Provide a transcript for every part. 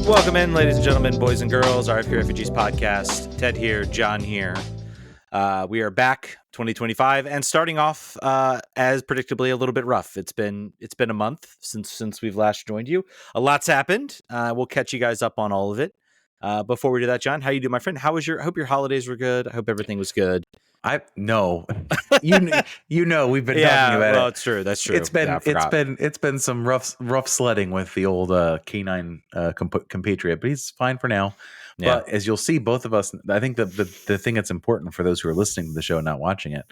Welcome in, ladies and gentlemen, boys and girls, RFK Refugees Podcast. Ted here, John here. We are back 2025 and starting off as predictably a little bit rough. It's been a month since we've last joined you. A lot's happened. We'll catch you guys up on all of it. Before we do that, John, how you doing, my friend? I hope your holidays were good. I hope everything was good. No, we've been talking about it. Well, it's true. That's true. It's been some rough sledding with the old canine compatriot, but he's fine for now. Yeah. But as you'll see, both of us, I think the thing that's important for those who are listening to the show and not watching it,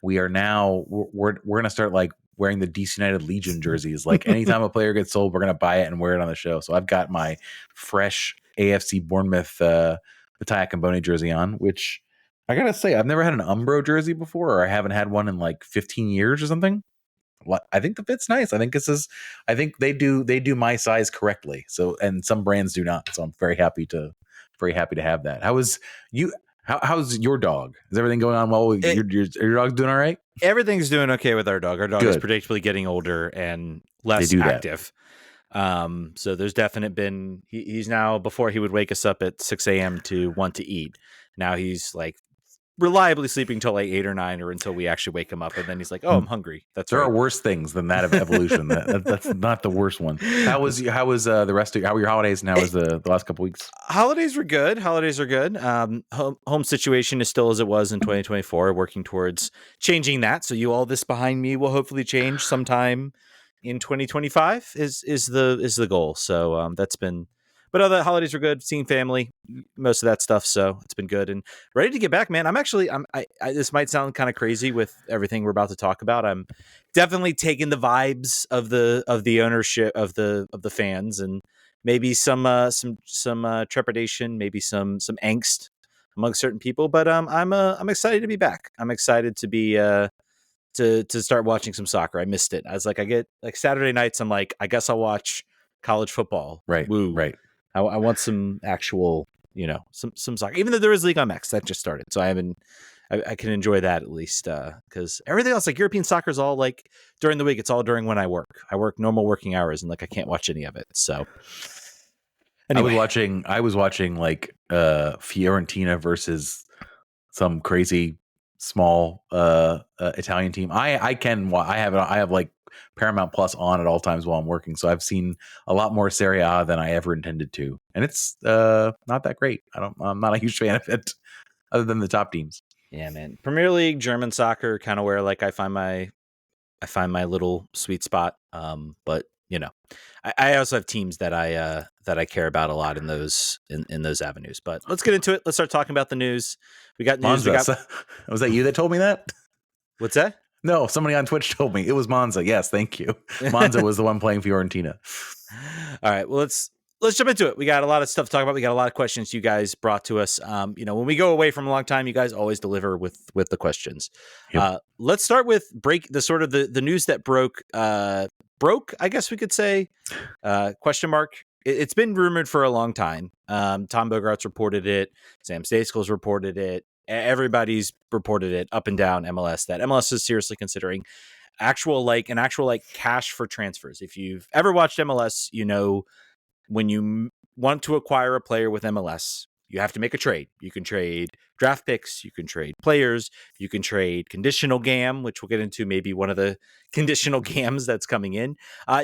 we are now we're gonna start like wearing the DC United Legion jerseys. Like anytime a player gets sold, we're gonna buy it and wear it on the show. So I've got my fresh AFC Bournemouth Mackay Kamboni jersey on, which I gotta say, I've never had an Umbro jersey before, or I haven't had one in like 15 years or something. I think the fit's nice. I think they do my size correctly. So, and some brands do not. So I'm very happy to have that. How's your dog? Is everything going on well? Your dog's doing all right? Everything's doing okay with our dog. Our dog is predictably getting older and less active. So there's definite been, he's now, before he would wake us up at 6 a.m. to want to eat. Now he's like reliably sleeping till like 8 or 9 or until we actually wake him up. And then he's like, oh, I'm hungry. There are worse things than that of evolution. That's not the worst one. How was the rest of how were your holidays and how was the last couple weeks? Holidays are good. Home situation is still as it was in 2024, working towards changing that. So all this behind me will hopefully change sometime in 2025 is the goal. So that's been, but other holidays were good, seeing family, most of that stuff. So it's been good and ready to get back, man. This might sound kind of crazy with everything we're about to talk about. I'm definitely taking the vibes of the ownership of the fans and maybe some trepidation, maybe some angst among certain people. But I'm excited to be back. I'm excited to be to start watching some soccer. I missed it. I was like, I get like Saturday nights. I'm like, I guess I'll watch college football. Right. Woo. Right. I want some actual, some soccer, even though there is League on X that just started. So I can enjoy that at least. Cause everything else, like European soccer is all like during the week. It's all during when I work normal working hours and like, I can't watch any of it. So anyway. I was watching like Fiorentina versus some crazy small Italian team. I have like Paramount Plus on at all times while I'm working, so I've seen a lot more Serie A than I ever intended to, and it's not that great. I'm not a huge fan of it, other than the top teams. Yeah, man. Premier League, German soccer, kind of where like I find my little sweet spot. But I also have teams that I care about a lot in those avenues. But let's get into it. Let's start talking about the news. We got news. Monza. Was that you that told me that? What's that? No, somebody on Twitch told me it was Monza. Yes, thank you. Monza was the one playing Fiorentina. All right, well let's jump into it. We got a lot of stuff to talk about. We got a lot of questions you guys brought to us. When we go away from a long time, you guys always deliver with the questions. Yep. Let's start with the news that broke, I guess we could say, question mark. It's been rumored for a long time. Tom Bogart's reported it. Sam Stejskal's reported it. Everybody's reported it up and down MLS that MLS is seriously considering actual cash for transfers. If you've ever watched MLS, when you want to acquire a player with MLS, you have to make a trade. You can trade draft picks, you can trade players, you can trade conditional GAM, which we'll get into maybe one of the conditional GAMs that's coming in.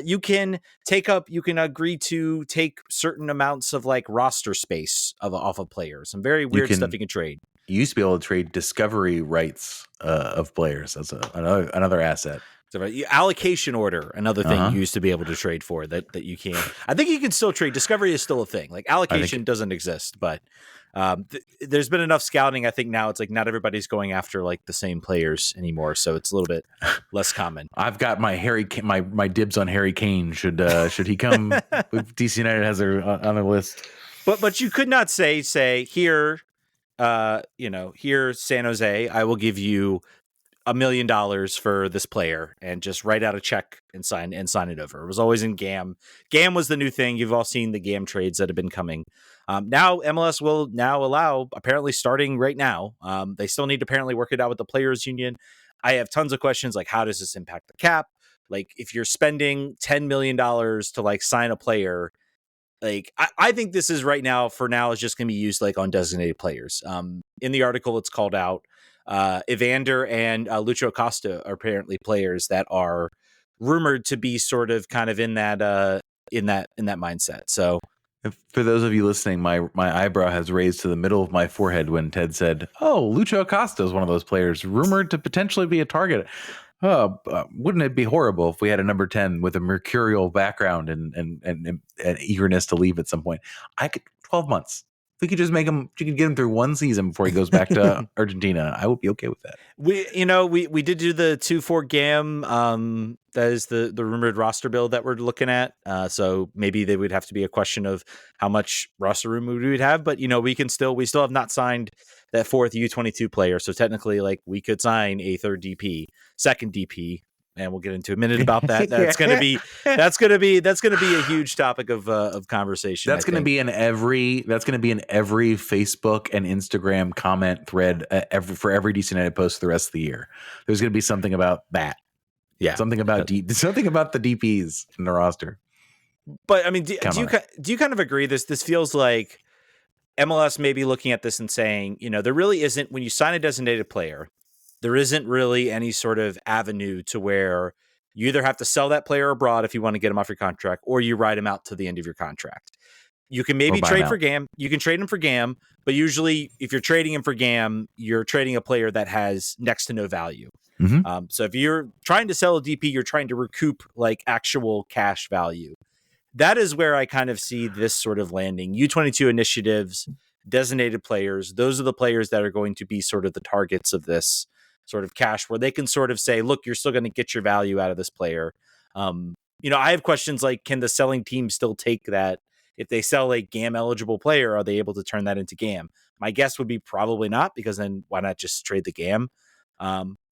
You can agree to take certain amounts of like roster space off of players. Some very weird stuff you can trade. You used to be able to trade discovery rights of players. That's another asset. So allocation order, another thing you used to be able to trade for that you can. I think you can still trade. Discovery is still a thing. Like allocation doesn't exist, but there's been enough scouting. I think now it's like not everybody's going after like the same players anymore, so it's a little bit less common. I've got my my dibs on Harry Kane. Should he come? DC United has her on their list, but you could not say here. Here, San Jose, I will give you $1 million for this player and just write out a check and sign it over. It was always in GAM. GAM was the new thing. You've all seen the GAM trades that have been coming. Now MLS will now allow, apparently starting right now, they still need to apparently work it out with the players union. I have tons of questions like, how does this impact the cap? Like if you're spending $10 million to like sign a player, like I think this is right now for now is just going to be used like on designated players. In the article, it's called out Evander and Lucho Acosta are apparently players that are rumored to be sort of kind of in that mindset. So for those of you listening, my eyebrow has raised to the middle of my forehead when Ted said, "Oh, Lucho Acosta is one of those players rumored to potentially be a target." Wouldn't it be horrible if we had a number 10 with a mercurial background and eagerness to leave at some point? 12 months. If we could just make him, you could get him through one season before he goes back to Argentina. I would be okay with that. We did do the 2-4 GAM. That is the rumored roster build that we're looking at. So maybe they would have to be a question of how much roster room we would have. But we still have not signed that fourth U22 player. So technically, like, we could sign a third DP, second DP, and we'll get into a minute about that. That's gonna be a huge topic of conversation. That's gonna be in every Facebook and Instagram comment thread for every DC United post for the rest of the year. There's gonna be something about that. Yeah, something about the DPs in the roster. But I mean, do you kind of agree? This feels like MLS may be looking at this and saying, there really isn't, when you sign a designated player, there isn't really any sort of avenue to where you either have to sell that player abroad if you want to get him off your contract, or you ride him out to the end of your contract. You can maybe trade for GAM. You can trade him for GAM, but usually if you're trading him for GAM, you're trading a player that has next to no value. Mm-hmm. So if you're trying to sell a DP, you're trying to recoup like actual cash value. That is where I kind of see this sort of landing. U22 initiatives, designated players, those are the players that are going to be sort of the targets of this sort of cash, where they can sort of say, look, you're still going to get your value out of this player. I have questions like, can the selling team still take that? If they sell a GAM eligible player, are they able to turn that into GAM? My guess would be probably not, because then why not just trade the GAM?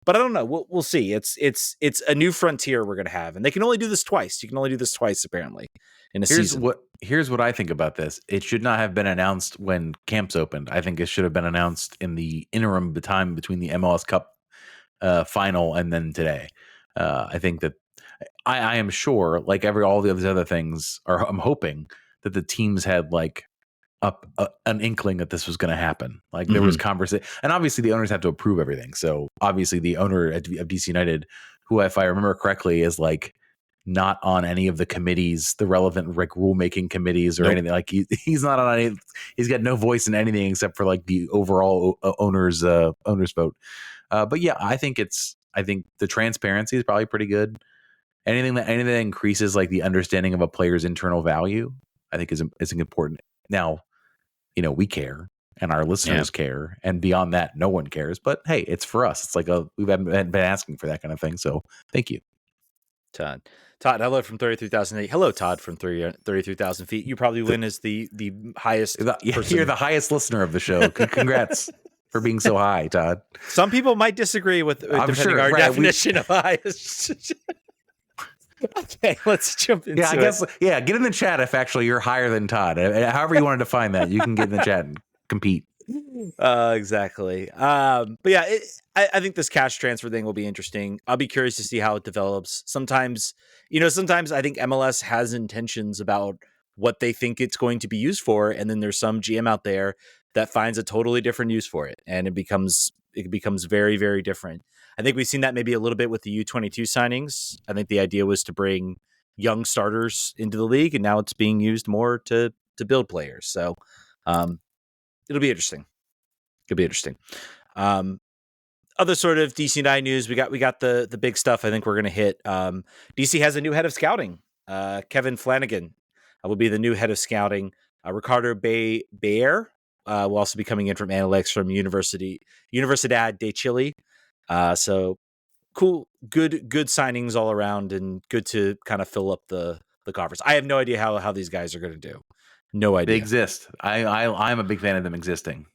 But I don't know. We'll see. It's a new frontier we're going to have, and they can only do this twice. You can only do this twice, apparently, in a season. Here's what I think about this. It should not have been announced when camps opened. I think it should have been announced in the interim time between the MLS Cup final and then today. I think that I am sure, like all the other things, I'm hoping that the teams had like an inkling that this was going to happen. Like there was conversation, and obviously the owners have to approve everything. So obviously the owner of DC United, who, if I remember correctly, is like not on any of the committees, the relevant like rulemaking committees or anything. Like he's not on any. He's got no voice in anything except for like the overall owners vote. But yeah, I think the transparency is probably pretty good. Anything that increases like the understanding of a player's internal value, I think is important. Now, we care and our listeners care, and beyond that, no one cares. But hey, it's for us. It's like we've been asking for that kind of thing. So thank you, Todd, hello from 33,000 feet. Hello, Todd from 33,000 feet. You probably win as the highest. You're the highest listener of the show. Congrats for being so high, Todd. Some people might disagree with depending our definition of highest. Okay, let's jump into it. Get in the chat if actually you're higher than Todd. However you want to define that, you can get in the chat and compete. Exactly. But yeah, I think this cash transfer thing will be interesting. I'll be curious to see how it develops. Sometimes I think MLS has intentions about what they think it's going to be used for, and then there's some GM out there that finds a totally different use for it, and it becomes very, very different. I think we've seen that maybe a little bit with the U22 signings. I think the idea was to bring young starters into the league, and now it's being used more to build players. So it'll be interesting. Other sort of DC United news, we got the big stuff I think we're going to hit. DC has a new head of scouting. Kevin Flanagan will be the new head of scouting. Ricardo Bayer will also be coming in from analytics from Universidad de Chile. So cool, good signings all around, and good to kind of fill up the coffers. I have no idea how these guys are going to do. No idea. They exist. I'm a big fan of them existing.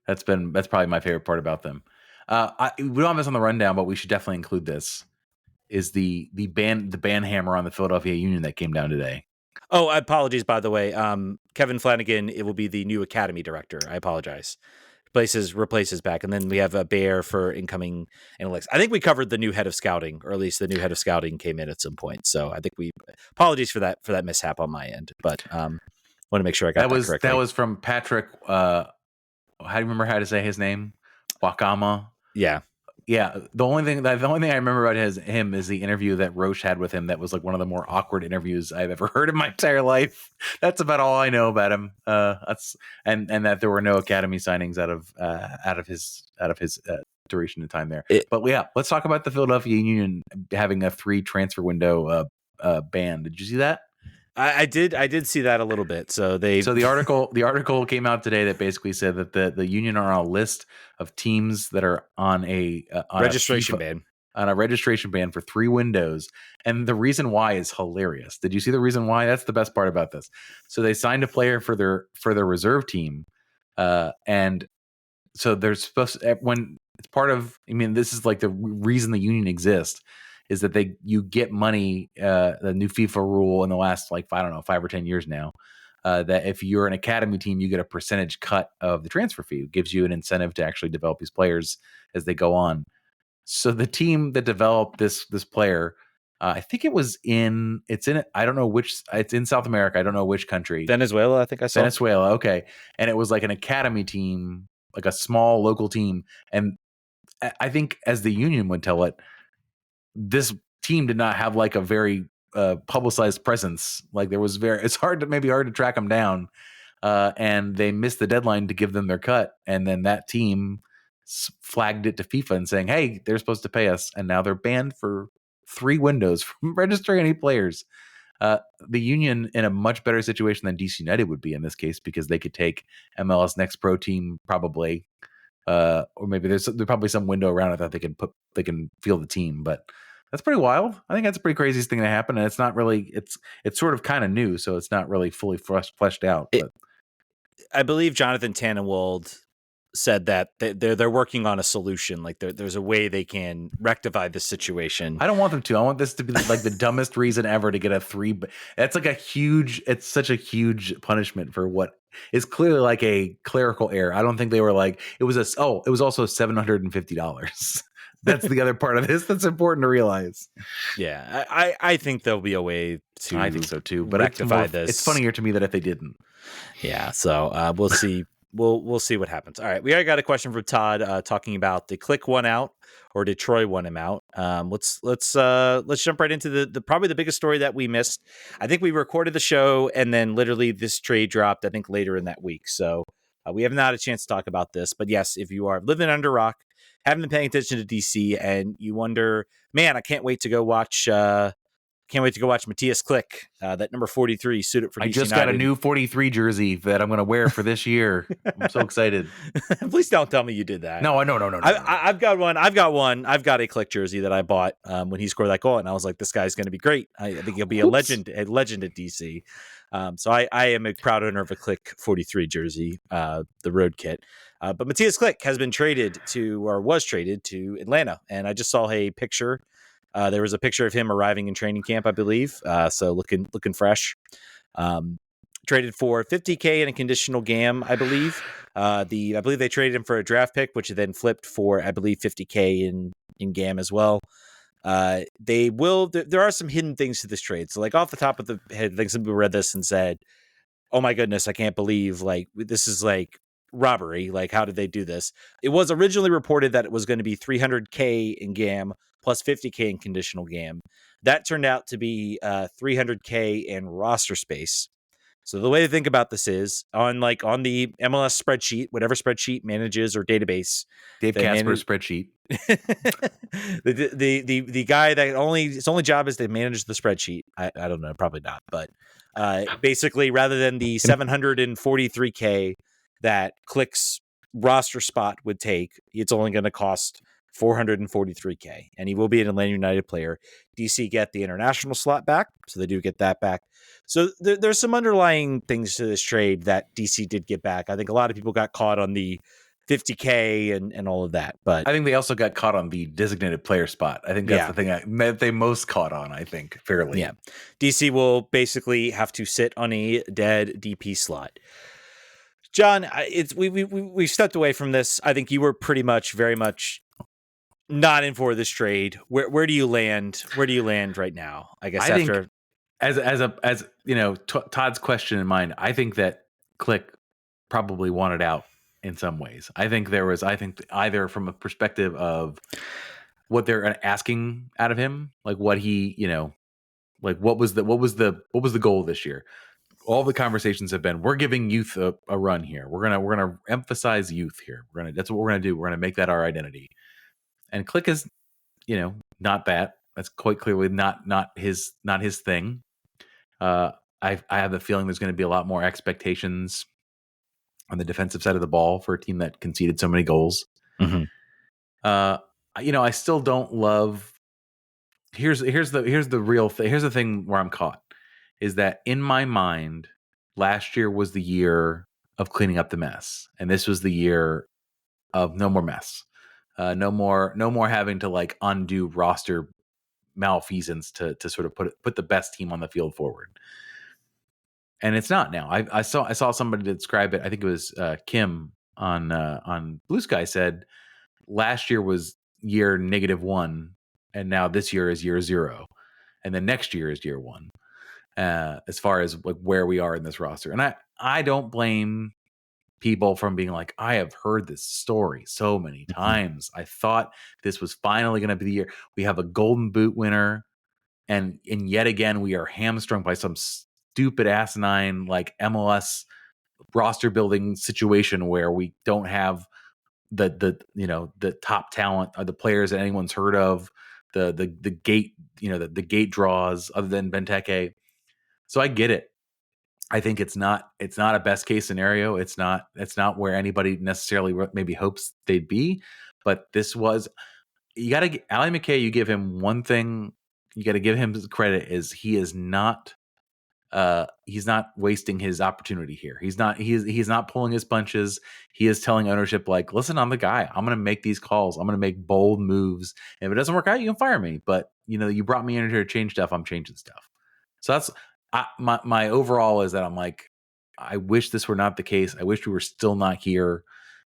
That's probably my favorite part about them. We don't have this on the rundown, but we should definitely include this. Is the ban hammer on the Philadelphia Union that came down today? Oh, apologies, by the way. Kevin Flanagan, it will be the new academy director. I apologize. Replaces back, and then we have a Bayer for incoming analytics. I think we covered the new head of scouting, or at least the new head of scouting came in at some point. So I think apologies for that mishap on my end. But Want to make sure I got that correctly. That was from Patrick. How do you remember how to say his name? Wakama. Yeah. Yeah, the only thing I remember about him is the interview that Roche had with him. That was like one of the more awkward interviews I've ever heard in my entire life. That's about all I know about him. And that there were no academy signings out of his duration of time there. But yeah, let's talk about the Philadelphia Union having a 3 transfer window ban. Did you see that? I did see that a little bit. So the article came out today that basically said that the Union are on a list of teams that are on a registration ban. On a registration ban for 3 windows. And the reason why is hilarious. Did you see the reason why? That's the best part about this. So they signed a player for their reserve team. And so they're supposed to, when it's part of, I mean, this is like the reason the Union exists, is that you get money, the new FIFA rule in the last, like, I don't know, 5 or 10 years now, that if you're an academy team, you get a percentage cut of the transfer fee. It gives you an incentive to actually develop these players as they go on. So the team that developed this player, I think it's in South America. I don't know which country. Venezuela, I think I saw. Venezuela, okay. And it was like an academy team, like a small local team. And I think, as the Union would tell it, this team did not have like a very publicized presence. Like it's hard to track them down. And they missed the deadline to give them their cut. And then that team flagged it to FIFA and saying, hey, they're supposed to pay us. And now they're banned for 3 windows from registering any players. The Union in a much better situation than DC United would be in this case, because they could take MLS Next Pro team probably, or maybe there's probably some window around it that they can field the team. But that's pretty wild. I think that's a pretty craziest thing to happen, and it's not really. It's sort of kind of new, so it's not really fully fleshed out. But I believe Jonathan Tannenwald said that they're working on a solution. Like there's a way they can rectify this situation. I don't want them to. I want this to be like the dumbest reason ever to get a 3. That's like it's such a huge punishment for what is clearly like a clerical error. I don't think they were like, it was also $750. That's the other part of this that's important to realize. Yeah, I think there'll be a way to. I think so too. But rectify this. It's funnier to me that if they didn't. Yeah. So we'll see. We'll see what happens. All right, we already got a question from Todd talking about did Klich won out or did Troy won him out? Let's jump right into the probably the biggest story that we missed. I think we recorded the show and then literally this trade dropped, I think, later in that week. So we have not had a chance to talk about this. But yes, if you are living under a rock, haven't been paying attention to DC, and you wonder, man, I can't wait to go watch. Matthias Klich, that number 43 suited for DC. I just got a new 43 jersey that I'm going to wear for this year. I'm so excited. Please don't tell me you did that. No. I've got one. I've got a Klich jersey that I bought when he scored that goal, and I was like, this guy's going to be great. I think he'll be a legend at DC. So I am a proud owner of a Klich 43 jersey, the road kit. But Matthias Klich was traded to Atlanta, and I just saw a picture. There was a picture of him arriving in training camp, I believe. So looking fresh. Traded for $50K in a conditional GAM, I believe. I believe they traded him for a draft pick, which then flipped for, I believe, $50K in GAM as well. There are some hidden things to this trade. So, like, off the top of the head, I think some people read this and said, "Oh my goodness, I can't believe this is like robbery. Like, how did they do this?" It was originally reported that it was going to be $300K in GAM plus $50K in conditional GAM. That turned out to be $300K in roster space. So the way to think about this is on the MLS spreadsheet, whatever spreadsheet manages or database, Dave Casper's spreadsheet. the guy that his only job is to manage the spreadsheet. I don't know, probably not, but basically, rather than the $743K that Klich's roster spot would take, it's only going to cost $443K, and he will be an Atlanta United player. DC get the international slot back, so they do get that back. So there's some underlying things to this trade that DC did get back. I think a lot of people got caught on the $50K and all of that, but I think they also got caught on the designated player spot. I think that's the thing that they most caught on, I think, fairly. Yeah. DC will basically have to sit on a dead DP slot. John, we stepped away from this. I think you were very much not in for this trade. Where do you land? Where do you land right now? I guess as you know, Todd's question in mind, I think that Klich probably wanted out in some ways. I think either from a perspective of what they're asking out of him, like what he, like what was the goal this year? All the conversations have been, we're giving youth a run here. We're gonna emphasize youth here. That's what we're gonna do. We're gonna make that our identity. And Klich is, not that. That's quite clearly not his thing. I have a feeling there's going to be a lot more expectations on the defensive side of the ball for a team that conceded so many goals. Mm-hmm. I still don't love. Here's the real thing. Here's the thing where I'm caught is that in my mind, last year was the year of cleaning up the mess, and this was the year of no more mess. No more having to like undo roster malfeasance to sort of put the best team on the field forward. And it's not now. I saw somebody describe it. I think it was Kim on Blue Sky said last year was year -1, and now this year is year 0, and then next year is year 1. As far as like where we are in this roster, and I don't blame people from being like, I have heard this story so many times. I thought this was finally going to be the year. We have a Golden Boot winner, and yet again we are hamstrung by some stupid asinine like MLS roster building situation where we don't have the top talent or the players that anyone's heard of, the gate the gate draws other than Benteke. So I get it. I think it's not a best case scenario. It's not where anybody necessarily maybe hopes they'd be, but this was. You got to Ali Mackay. You give him one thing. You got to give him credit is he's not wasting his opportunity here. He's not pulling his punches. He is telling ownership like, listen, I'm the guy. I'm going to make these calls. I'm going to make bold moves. And if it doesn't work out, you can fire me. But you brought me in here to change stuff. I'm changing stuff. So that's my overall is that I'm like, I wish this were not the case. I wish we were still not here,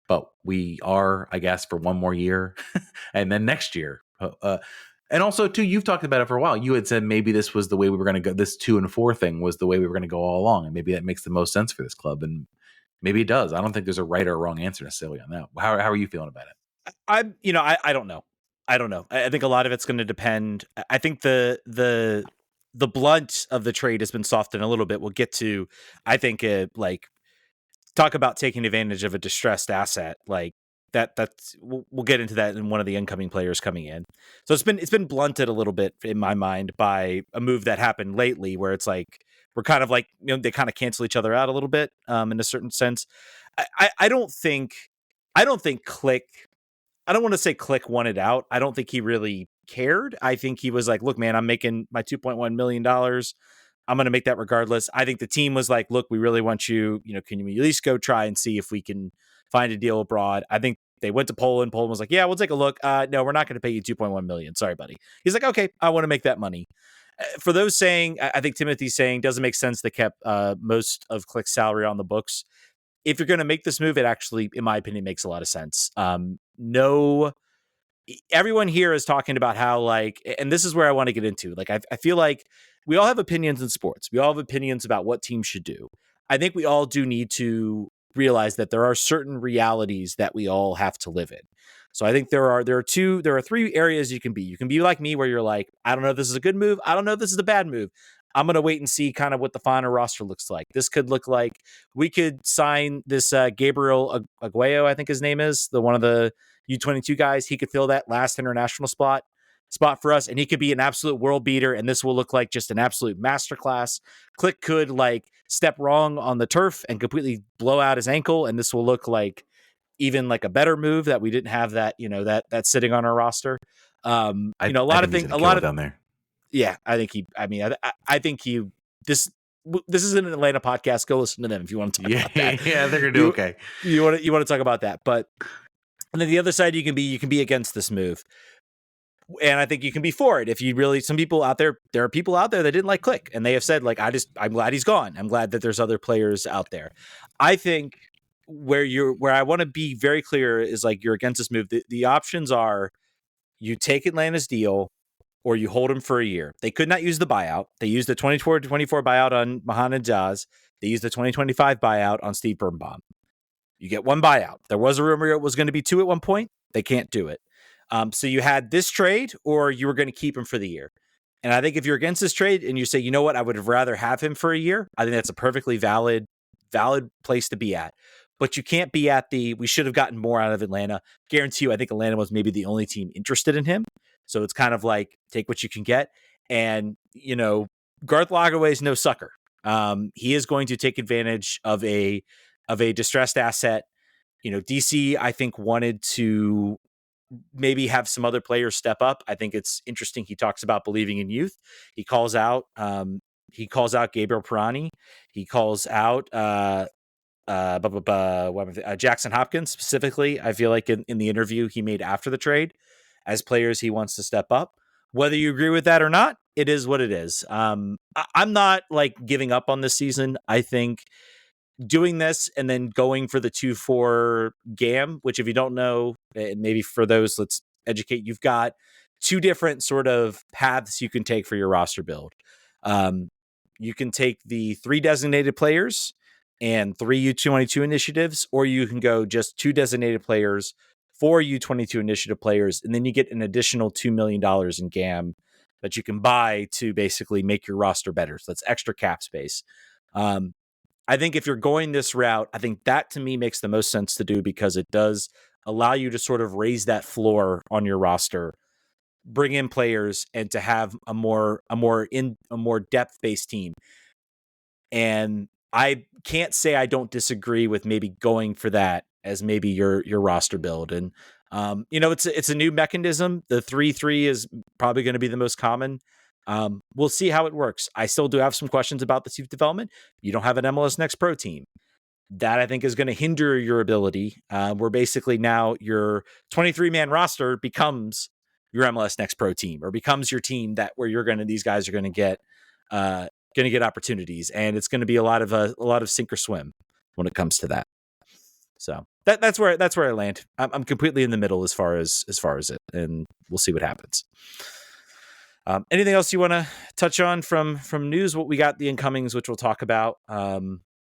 but we are, I guess, for one more year, and then next year. And also, too, you've talked about it for a while. You had said maybe this was the way we were going to go. This 2 and 4 thing was the way we were going to go all along, and maybe that makes the most sense for this club, and maybe it does. I don't think there's a right or wrong answer necessarily on that. How are you feeling about it? I don't know. I don't know. I think a lot of it's going to depend. I think the blunt of the trade has been softened a little bit. We'll get to, I think, like talk about taking advantage of a distressed asset like that's we'll get into that in one of the incoming players coming in. So it's been blunted a little bit in my mind by a move that happened lately where it's like we're kind of like, they kind of cancel each other out a little bit in a certain sense. I don't think Klich, I don't want to say Klich wanted out. I don't think he really cared. I think he was like, look, man, I'm making my $2.1 million. I'm going to make that regardless. I think the team was like, look, we really want you, can you at least go try and see if we can find a deal abroad? I think they went to Poland. Poland was like, yeah, we'll take a look. No, we're not going to pay you $2.1 million. Sorry, buddy. He's like, okay, I want to make that money. For those saying, I think Timothy's saying doesn't make sense. They kept most of Klich's salary on the books. If you're going to make this move, it actually, in my opinion, makes a lot of sense. Everyone here is talking about how like, and this is where I want to get into. Like, I feel like we all have opinions in sports. We all have opinions about what teams should do. I think we all do need to realize that there are certain realities that we all have to live in. So I think there are 3 areas you can be. You can be like me, where you're like, I don't know if this is a good move. I don't know if this is a bad move. I'm going to wait and see kind of what the final roster looks like. This could look like we could sign this Gabriel Aguayo, I think his name is, one of the U22 guys. He could fill that last international spot for us, and he could be an absolute world beater, and this will look like just an absolute masterclass. Klich could like step wrong on the turf and completely blow out his ankle, and this will look like even like a better move that we didn't have that, that's sitting on our roster. A lot of things down there. Yeah, I think this is an Atlanta podcast. Go listen to them if you want to talk about that. Yeah, they're gonna do okay. You want to talk about that, but and then the other side you can be against this move, and I think you can be for it if you really. Some people out there, there are people out there that didn't like Klich, and they have said like, I'm glad he's gone. I'm glad that there's other players out there. I think where I want to be very clear is like you're against this move. The options are you take Atlanta's deal or you hold him for a year. They could not use the buyout. They used the 24 buyout on Mahan and Jazz. They used the 2025 buyout on Steve Birnbaum. You get one buyout. There was a rumor it was going to be two at one point. They can't do it. So you had this trade, or you were going to keep him for the year. And I think if you're against this trade and you say, you know what, I would have rather have him for a year, I think that's a perfectly valid place to be at. But you can't be at we should have gotten more out of Atlanta. Guarantee you, I think Atlanta was maybe the only team interested in him. So it's kind of like, take what you can get. And, Garth Lagerwey is no sucker. He is going to take advantage of a distressed asset. DC, I think, wanted to maybe have some other players step up. I think it's interesting. He talks about believing in youth. He calls out Gabriel Pirani. He calls out Jackson Hopkins specifically. I feel like in the interview he made after the trade as players he wants to step up. Whether you agree with that or not, it is what it is. I'm not like giving up on this season. I think doing this and then going for the 2-4 GAM, which if you don't know, maybe for those, let's educate, you've got two different sort of paths you can take for your roster build. You can take the 3 designated players and 3 U22 initiatives, or you can go just 2 designated players, 4 U22 initiative players, and then you get an additional $2 million in GAM that you can buy to basically make your roster better. So that's extra cap space. I think if you're going this route, I think that to me makes the most sense to do because it does allow you to sort of raise that floor on your roster, bring in players, and to have a more depth-based team. And I can't say I don't disagree with maybe going for that as maybe your roster build. And it's a new mechanism. The 3-3 is probably going to be the most common. We'll see how it works. I still do have some questions about the youth development. You don't have an MLS Next Pro team. That I think is going to hinder your ability. Where basically now your 23-man roster becomes your MLS Next Pro team, or becomes your team where these guys are going to get opportunities, and it's going to be a lot of sink or swim when it comes to that. So that's where I land. I'm completely in the middle as far as it, and we'll see what happens. Anything else you want to touch on from news? What we got, the incomings, which we'll talk about. I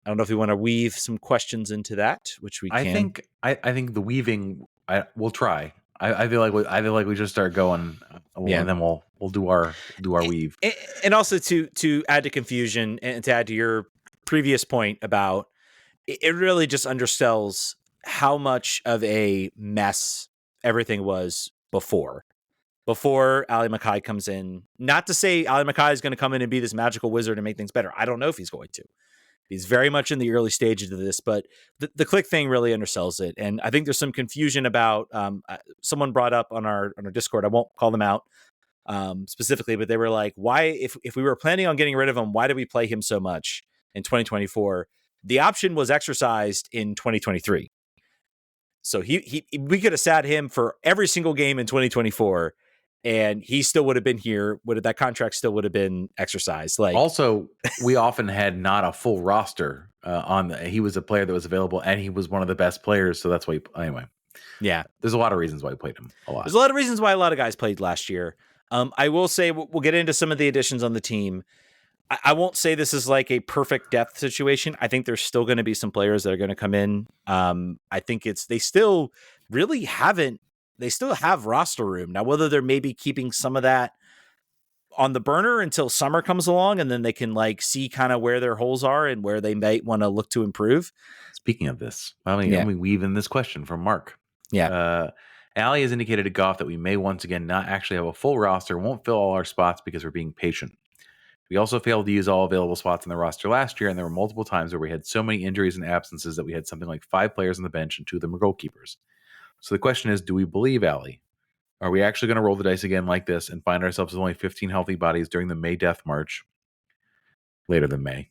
don't know if we want to weave some questions into that, which we can. I think the weaving, we'll try. I feel like we just start going, and then we'll do our weave. And also to add to confusion and to add to your previous point about it really just undersells how much of a mess everything was before Ali Mackay comes in. Not to say Ali Mackay is going to come in and be this magical wizard and make things better. I don't know if he's going to. He's very much in the early stages of this, but the Klich thing really undersells it. And I think there's some confusion about someone brought up on our Discord. I won't call them out specifically, but they were like, why, if we were planning on getting rid of him, why did we play him so much in 2024? The option was exercised in 2023. So we could have sat him for every single game in 2024, and he still would have been here. That contract still would have been exercised. Also, we often had not a full roster he was a player that was available, and he was one of the best players. So that's why. Anyway, yeah, there's a lot of reasons why we played him a lot. There's a lot of reasons why a lot of guys played last year. I will say we'll get into some of the additions on the team. I won't say this is like a perfect depth situation. I think there's still going to be some players that are going to come in. I think they still have roster room. Now, whether they're maybe keeping some of that on the burner until summer comes along, and then they can see kind of where their holes are and where they might want to look to improve. Speaking of this, let me weave in this question from Mark. Yeah. Ali has indicated to Goff that we may once again not actually have a full roster, won't fill all our spots because we're being patient. We also failed to use all available spots in the roster last year, and there were multiple times where we had so many injuries and absences that we had something like 5 players on the bench and 2 of them were goalkeepers. So the question is, do we believe Ali? Are we actually going to roll the dice again like this and find ourselves with only 15 healthy bodies during the May Death March, later than May?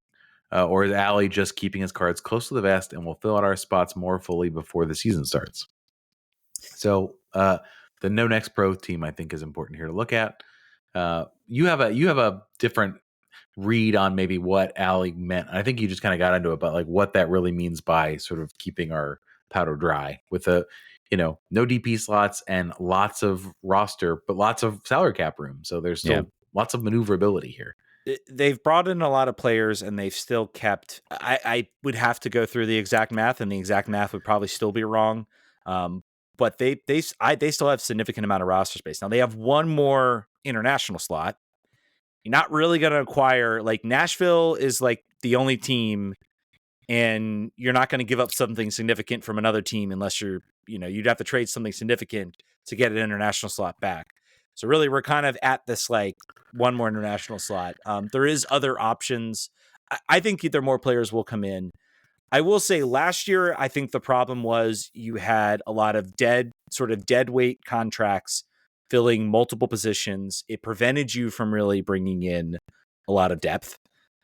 Or is Ali just keeping his cards close to the vest and will fill out our spots more fully before the season starts? So the No Next Pro team, I think, is important here to look at. You have a different read on maybe what Ali meant. I think you just kind of got into it, but what that really means by sort of keeping our powder dry with no DP slots and lots of roster, but lots of salary cap room. So there's still lots of maneuverability here. They've brought in a lot of players, and they've still kept. I would have to go through the exact math, and the exact math would probably still be wrong. But they still have significant amount of roster space. Now they have one more international slot. You're not really going to acquire, like, Nashville is like the only team, and you're not going to give up something significant from another team unless you'd have to trade something significant to get an international slot back. So really, we're kind of at this, like, one more international slot. There is other options. I think either more players will come in. I will say last year, I think the problem was you had a lot of dead weight contracts filling multiple positions. It prevented you from really bringing in a lot of depth.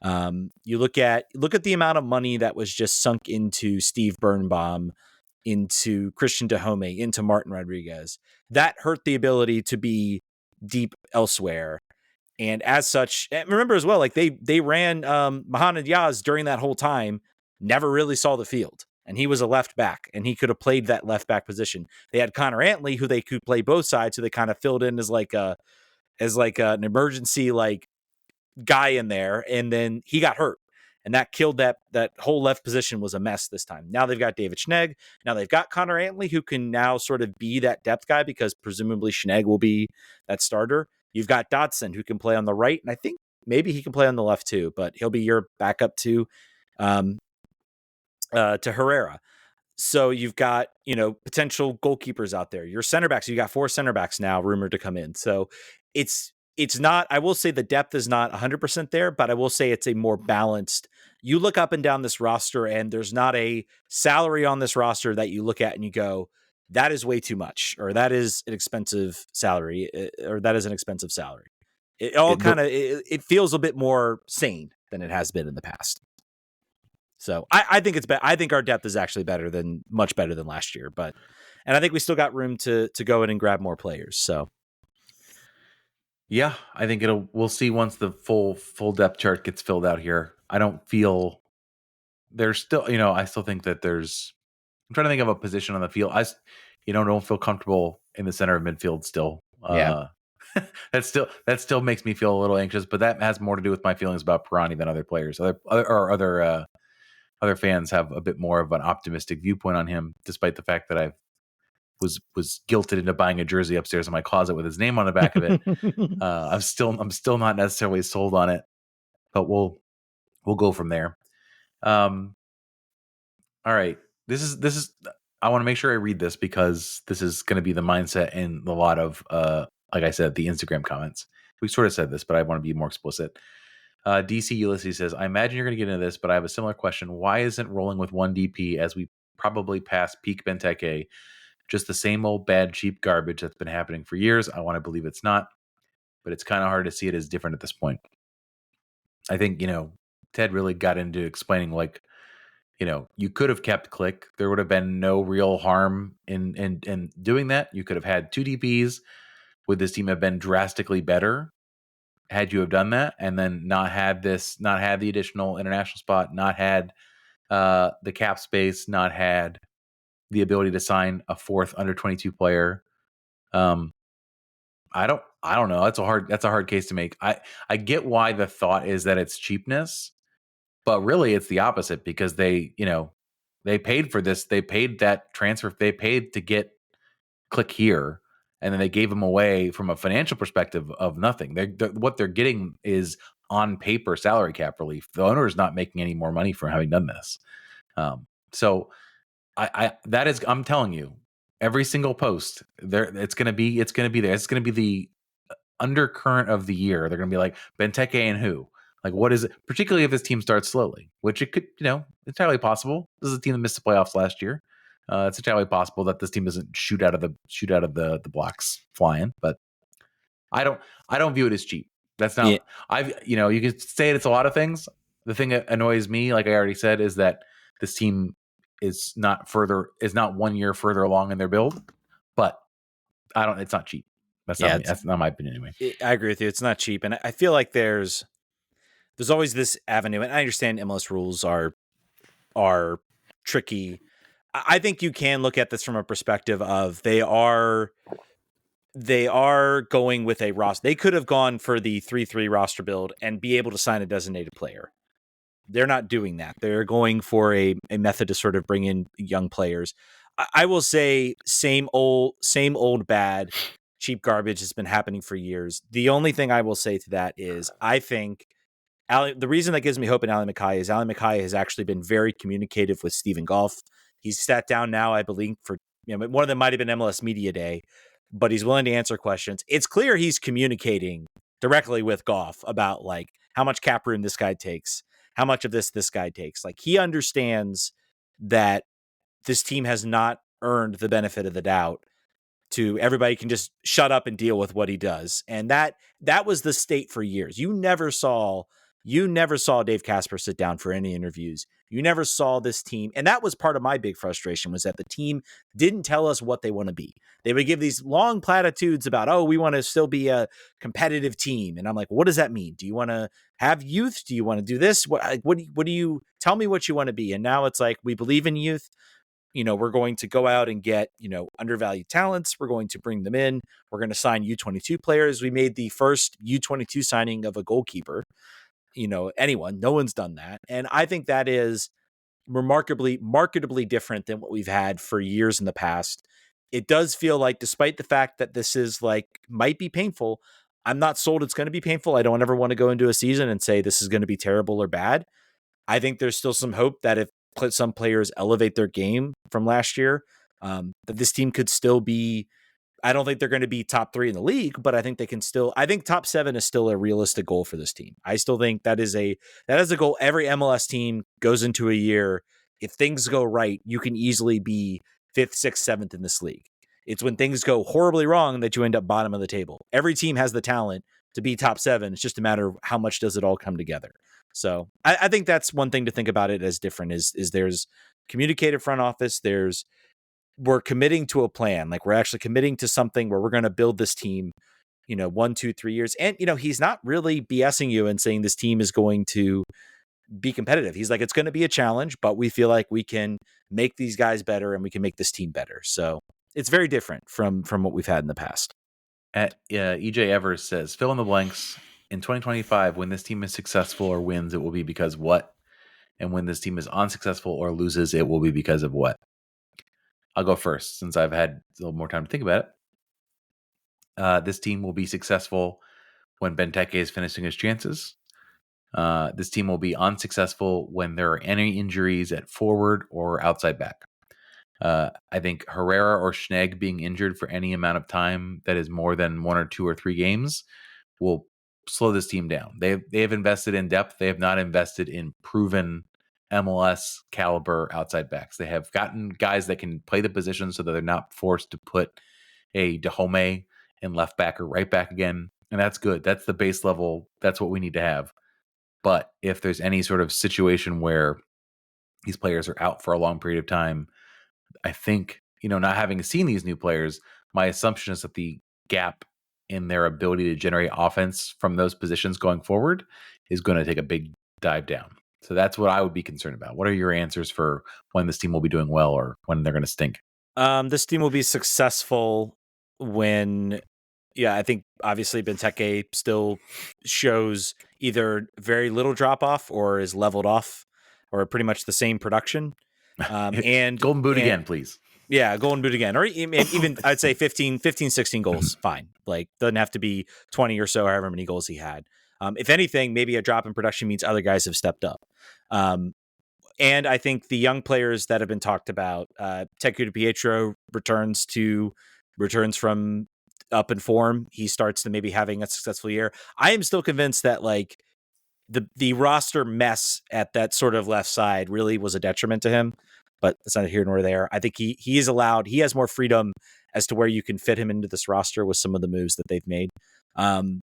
You look at the amount of money that was just sunk into Steve Birnbaum, into Christian Dahome, into Martin Rodriguez. That hurt the ability to be deep elsewhere. And as such, and remember as well, like they ran Mohamed Yaz during that whole time, never really saw the field. And he was a left back, and he could have played that left back position. They had Connor Antley, who they could play both sides, so they kind of filled in as an emergency, like, guy in there, and then he got hurt, and that killed that whole left position. Was a mess this time. Now they've got David Schnegg. Now they've got Connor Antley, who can now sort of be that depth guy, because presumably Schnegg will be that starter. You've got Dotson, who can play on the right, and I think maybe he can play on the left too, but he'll be your backup to Herrera. So you've got, potential goalkeepers out there. Your center backs, you got 4 center backs now rumored to come in. So it's not, I will say the depth is not 100% there, but I will say it's a more balanced. You look up and down this roster, and there's not a salary on this roster that you look at and you go, that is way too much, or that is an expensive salary, or that is an expensive salary. It all it feels a bit more sane than it has been in the past. So I think I think our depth is actually much better than last year, and I think we still got room to go in and grab more players. So yeah, I think we'll see once the full depth chart gets filled out here. I don't feel there's still, I still think that I'm trying to think of a position on the field. I don't feel comfortable in the center of midfield still. Yeah. That still makes me feel a little anxious, but that has more to do with my feelings about Pirani than other players. Other fans have a bit more of an optimistic viewpoint on him, despite the fact that I was guilted into buying a jersey upstairs in my closet with his name on the back of it. I'm still not necessarily sold on it, but we'll go from there. All right, this is. I want to make sure I read this, because this is going to be the mindset in a lot of, like I said, the Instagram comments. We sort of said this, but I want to be more explicit. DC Ulysses says, I imagine you're going to get into this, but I have a similar question. Why isn't rolling with one DP as we probably pass peak Benteke just the same old bad, cheap garbage that's been happening for years? I want to believe it's not, but it's kind of hard to see it as different at this point. I think, Ted really got into explaining, like, you could have kept Klich. There would have been no real harm in doing that. You could have had 2 DPs. Would this team have been drastically better had you have done that, and then not had the additional international spot, not had the cap space, not had the ability to sign a 4th under 22 player? I don't know. That's a hard case to make. I get why the thought is that it's cheapness, but really it's the opposite, because they paid for this. They paid that transfer. They paid to get Klich here, and then they gave him away from a financial perspective of nothing. What they're getting is on paper salary cap relief. The owner is not making any more money for having done this. So I'm telling you, every single post there, it's going to be there. It's going to be the undercurrent of the year. They're going to be like, Benteke and who? Like, what is it? Particularly if this team starts slowly, which it could, entirely possible. This is a team that missed the playoffs last year. It's entirely possible that this team doesn't shoot out of the blocks flying, but I don't view it as cheap. That's not. Yeah. You could say it's a lot of things. The thing that annoys me, like I already said, is that this team is not 1 year further along in their build. But it's not cheap. That's not my opinion anyway. I agree with you. It's not cheap, and I feel like there's always this avenue, and I understand MLS rules are tricky. I think you can look at this from a perspective of they are going with a roster. They could have gone for the 3-3 roster build and be able to sign a designated player. They're not doing that. They're going for a method to sort of bring in young players. I will say same old bad, cheap garbage has been happening for years. The only thing I will say to that is I think the reason that gives me hope in Ali Mackay is Ali Mackay has actually been very communicative with Stephen Golf. He's sat down now, I believe, for one of them might have been MLS Media Day, but he's willing to answer questions. It's clear he's communicating directly with Golf about like how much cap room this guy takes, how much of this guy takes. Like he understands that this team has not earned the benefit of the doubt to everybody can just shut up and deal with what he does. And that was the state for years. You never saw Dave Casper sit down for any interviews. You never saw this team. And that was part of my big frustration was that the team didn't tell us what they want to be. They would give these long platitudes about, oh, we want to still be a competitive team. And I'm like, what does that mean? Do you want to have youth? Do you want to do this? What do you tell me what you want to be? And now it's like, we believe in youth. We're going to go out and get, undervalued talents. We're going to bring them in. We're going to sign U22 players. We made the first U22 signing of a goalkeeper. Anyone. No one's done that. And I think that is marketably different than what we've had for years in the past. It does feel like, despite the fact that this is like, might be painful, I'm not sold it's going to be painful. I don't ever want to go into a season and say this is going to be terrible or bad. I think there's still some hope that if some players elevate their game from last year, that this team could still be, I don't think they're going to be top 3 in the league, but I think they can still, I think top 7 is still a realistic goal for this team. I still think that is a goal every MLS team goes into a year. If things go right, you can easily be 5th, 6th, 7th in this league. It's when things go horribly wrong that you end up bottom of the table. Every team has the talent to be top 7. It's just a matter of how much does it all come together. So I think that's one thing to think about it as different is there's communicated front office. We're committing to a plan. Like we're actually committing to something where we're going to build this team, 1, 2, 3 years. And, he's not really BSing you and saying this team is going to be competitive. He's like, it's going to be a challenge, but we feel like we can make these guys better and we can make this team better. So it's very different from what we've had in the past. EJ Evers says, fill in the blanks. In 2025, when this team is successful or wins, it will be because what? And when this team is unsuccessful or loses, it will be because of what? I'll go first since I've had a little more time to think about it. This team will be successful when Benteke is finishing his chances. This team will be unsuccessful when there are any injuries at forward or outside back. I think Herrera or Schnegg being injured for any amount of time that is more than 1 or 2 or 3 games will slow this team down. They have invested in depth. They have not invested in proven MLS caliber outside backs. They have gotten guys that can play the position so that they're not forced to put a Dahomey in left back or right back again. And that's good. That's the base level. That's what we need to have. But if there's any sort of situation where these players are out for a long period of time, I think, not having seen these new players, my assumption is that the gap in their ability to generate offense from those positions going forward is going to take a big dive down. So that's what I would be concerned about. What are your answers for when this team will be doing well or when they're going to stink? This team will be successful when, I think obviously Benteke still shows either very little drop off or is leveled off or pretty much the same production. And Golden Boot again, please. Yeah, Golden Boot again. Or even I'd say 15, 16 goals, fine. Like, doesn't have to be 20 or so, however many goals he had. If anything, maybe a drop in production means other guys have stepped up. And I think the young players that have been talked about, Teku Pietro returns from up in form. He starts to maybe having a successful year. I am still convinced that like the roster mess at that sort of left side really was a detriment to him, but it's not here nor there. I think he has more freedom as to where you can fit him into this roster with some of the moves that they've made.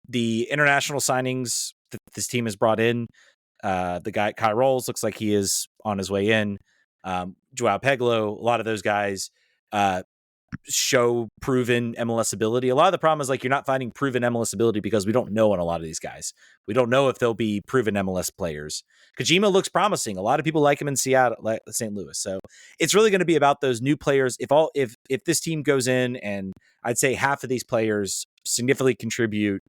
The international signings that this team has brought in, the guy Kai Rolls looks like he is on his way in. Joao Peglo, a lot of those guys. show proven MLS ability. A lot of the problem is like you're not finding proven MLS ability because we don't know on a lot of these guys. We don't know if they'll be proven MLS players. Kojima looks promising. A lot of people like him in Seattle, like St. Louis. So it's really going to be about those new players. If this team goes in and I'd say half of these players significantly contribute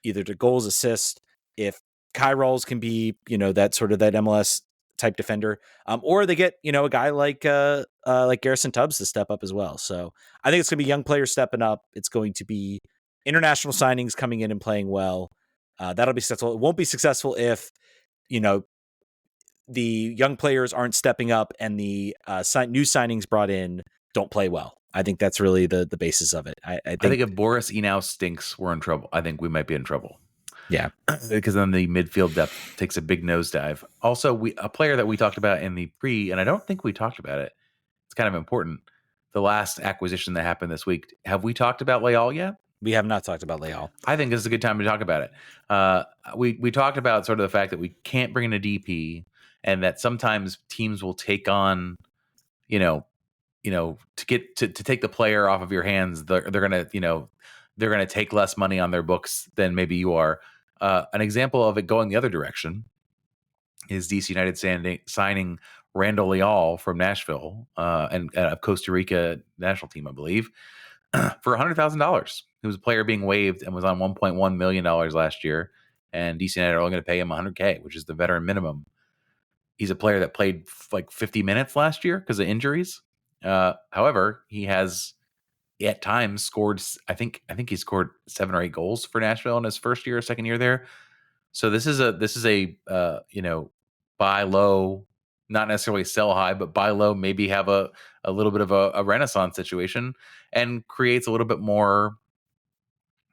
either to goals, assists, if Kai Rolls can be, that sort of that MLS type defender, or they get, a guy like Garrison Tubbs to step up as well. So I think it's going to be young players stepping up. It's going to be international signings coming in and playing well. That'll be successful. It won't be successful if, the young players aren't stepping up and the new signings brought in don't play well. I think that's really the basis of it. I think if Boris Enow stinks, we're in trouble. I think we might be in trouble. Yeah. Because then the midfield depth takes a big nosedive. Also, a player that we talked about in the and I don't think we talked about it. It's kind of important. The last acquisition that happened this week. Have we talked about Leal yet? We have not talked about Leal. I think this is a good time to talk about it. We talked about sort of the fact that we can't bring in a DP, and that sometimes teams will take on, to get to take the player off of your hands. They're gonna take less money on their books than maybe you are. An example of it going the other direction is DC United signing Randall Leal from Nashville and Costa Rica national team, I believe, for $100,000. He was a player being waived and was on $1.1 million last year, and DC United are only going to pay him $100K, which is the veteran minimum. He's a player that played like 50 minutes last year because of injuries. However, he has at times scored. I think he scored 7 or 8 goals for Nashville in his first year or second year there. So this is a buy low, not necessarily sell high, but buy low, maybe have a little bit of a renaissance situation, and creates a little bit more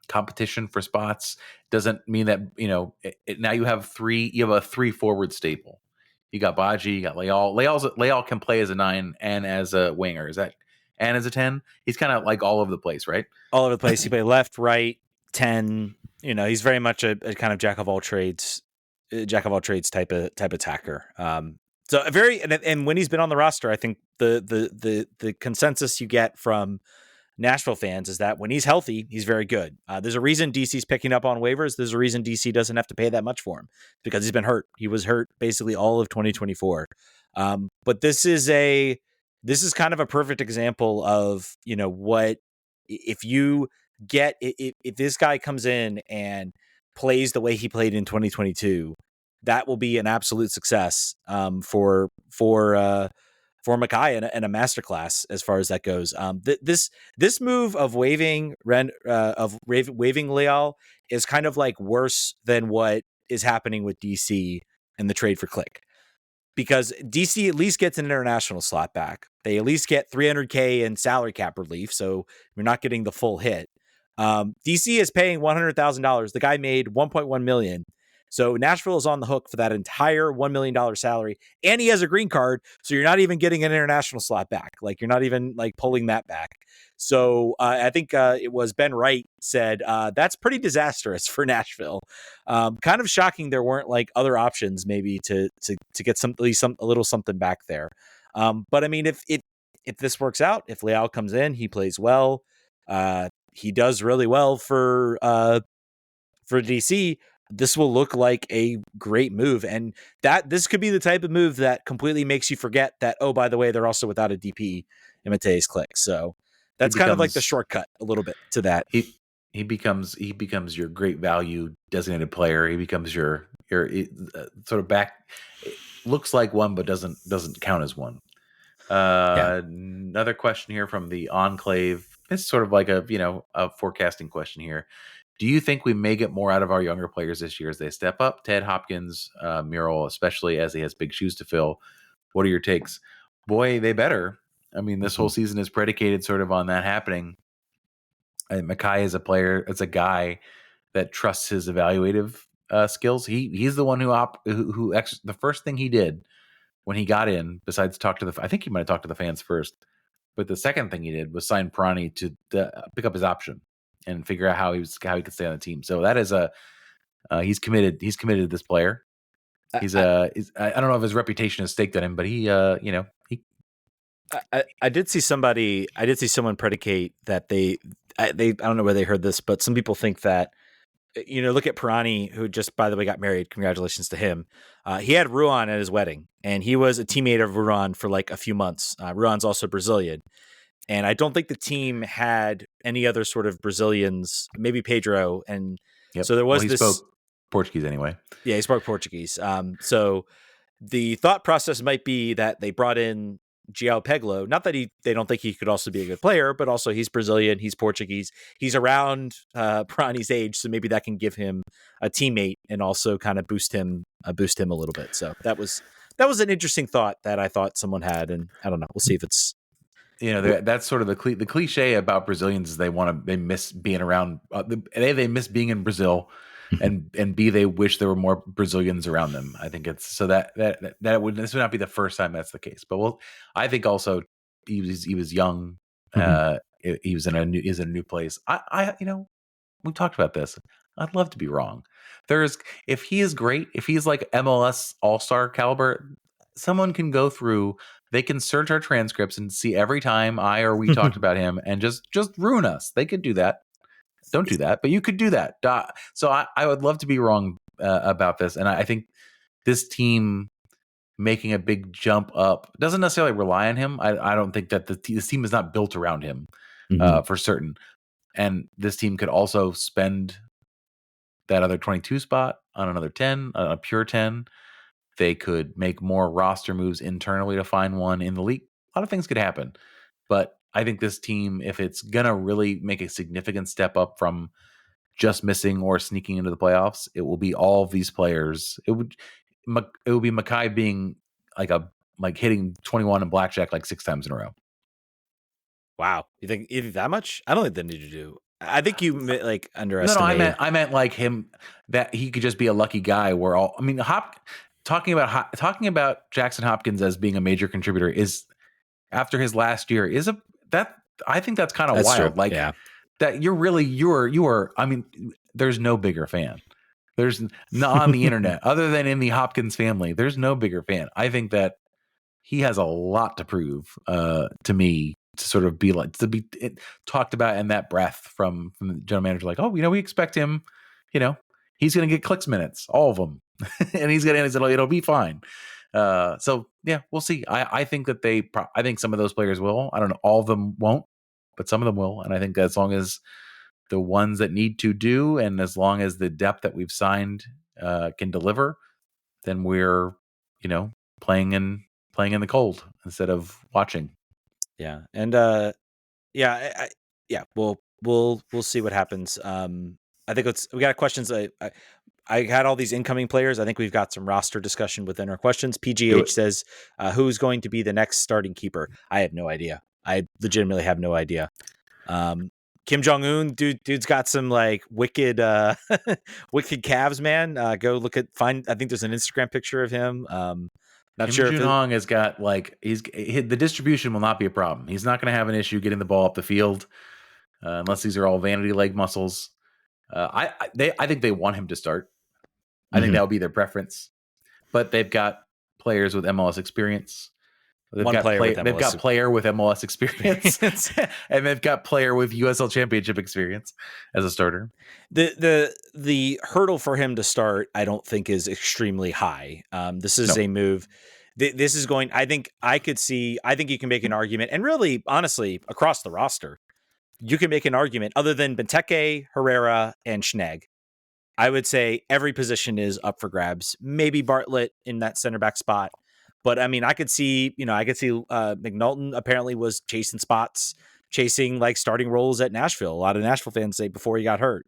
competition for spots. Doesn't mean that now you have a 3 forward staple. You got Baji, you got Leal. Leal can play as a 9 and as a winger. Is that and as a 10? He's kind of like all over the place, right? All over the place. He play left, right, 10. He's very much a kind of jack of all trades type of attacker. So a very and when he's been on the roster, I think the consensus you get from Nashville fans is that when he's healthy, he's very good. There's a reason DC's picking up on waivers. There's a reason DC doesn't have to pay that much for him because he's been hurt. He was hurt basically all of 2024. But this is kind of a perfect example of, what if you get if this guy comes in and plays the way he played in 2022, that will be an absolute success for Mackay and a masterclass as far as that goes. This move of waiving Leal is kind of like worse than what is happening with DC and the trade for Klich, because DC at least gets an international slot back. They at least get $300K in salary cap relief, so you're not getting the full hit. DC is paying $100,000. The guy made $1.1 million. So Nashville is on the hook for that entire $1 million salary, and he has a green card, so you're not even getting an international slot back. Like, you're not even like pulling that back. So I think it was Ben Wright said that's pretty disastrous for Nashville. Kind of shocking there weren't like other options maybe to get at least a little something back there. But I mean, if this works out, if Leal comes in, he plays well. He does really well for DC. This will look like a great move, and that this could be the type of move that completely makes you forget that, oh, by the way, they're also without a DP in Mattei's Klich. So that's kind of like the shortcut a little bit to that. He becomes your great value designated player. He becomes your sort of back. Looks like one, but doesn't count as one. Another question here from the Enclave. It's sort of like a forecasting question here. Do you think we may get more out of our younger players this year as they step up? Ted Hopkins, Muriel, especially as he has big shoes to fill. What are your takes? Boy, they better. I mean, this whole season is predicated sort of on that happening. Mackay is a player. It's a guy that trusts his evaluative skills. He's the one who the first thing he did when he got in, besides talk to I think he might have talked to the fans first, but the second thing he did was sign Prani to pick up his option and figure out how he could stay on the team. So that is he's committed. He's committed to this player. I don't know if his reputation is staked on him, but he I did see someone predicate that I don't know where they heard this, but some people think that, look at Pirani, who just, by the way, got married. Congratulations to him. He had Ruan at his wedding, and he was a teammate of Ruan for like a few months. Ruan's also Brazilian. And I don't think the team had any other sort of Brazilians, maybe Pedro. And so there was he spoke Portuguese anyway. Yeah, he spoke Portuguese. So the thought process might be that they brought in João Pedro. Not that they don't think he could also be a good player, but also he's Brazilian, he's Portuguese, he's around Pirani's age, so maybe that can give him a teammate and also kind of boost him a little bit. So that was an interesting thought that I thought someone had, and I don't know. We'll see if it's that's sort of the cliche about Brazilians is they miss being around. They miss being in Brazil. And B, they wish there were more Brazilians around them. I think it's so that this would not be the first time that's the case. But I think also he was young. He was in a new place. We talked about this. I'd love to be wrong. If he is great, if he's like MLS All-Star caliber, someone can go through. They can search our transcripts and see every time we talked about him and just ruin us. They could do that. Don't do that, but you could do that. So I would love to be wrong about this. And I think this team making a big jump up doesn't necessarily rely on him. I don't think that this team is not built around him for certain. And this team could also spend that other 22 spot on another 10, a pure 10. They could make more roster moves internally to find one in the league. A lot of things could happen. But I think this team, if it's going to really make a significant step up from just missing or sneaking into the playoffs, it will be all of these players. It would be Mackay being like hitting 21 in blackjack like 6 times in a row. Wow. You think that much? I don't think they need to do. I think you like underestimate. No, I meant like him, that he could just be a lucky guy talking about Jackson Hopkins as being a major contributor is after his last year I think that's kind of wild. True. That you are. I mean, there's no bigger fan. There's not on the internet other than in the Hopkins family. There's no bigger fan. I think that he has a lot to prove to me to sort of be talked about in that breath from the general manager. Like, we expect him. He's going to get Klich's minutes, all of them, and it'll be fine. So yeah, we'll see. I think that I think some of those players will. I don't know. All of them won't, but some of them will. And I think as long as the ones that need to do, and as long as the depth that we've signed can deliver, then we're, playing in the cold instead of watching. Yeah. And we'll see what happens. I think we got questions. I had all these incoming players. I think we've got some roster discussion within our questions. PGH says, who's going to be the next starting keeper? I have no idea. I legitimately have no idea. Kim Jong-un, dude's got some like wicked calves, man. Go find. I think there's an Instagram picture of him. Kim Jong-un has got the distribution will not be a problem. He's not going to have an issue getting the ball up the field unless these are all vanity leg muscles. I think they want him to start. I think that would be their preference. But they've got players with MLS experience. They've got player with MLS experience, and they've got player with USL Championship experience as a starter. The hurdle for him to start, I don't think, is extremely high. This is a move. This is going. I think you can make an argument, and really, honestly, across the roster, you can make an argument. Other than Benteke, Herrera, and Schnegg, I would say every position is up for grabs. Maybe Bartlett in that center back spot. But I mean, I could see McNulton apparently was chasing like starting roles at Nashville. A lot of Nashville fans say before he got hurt.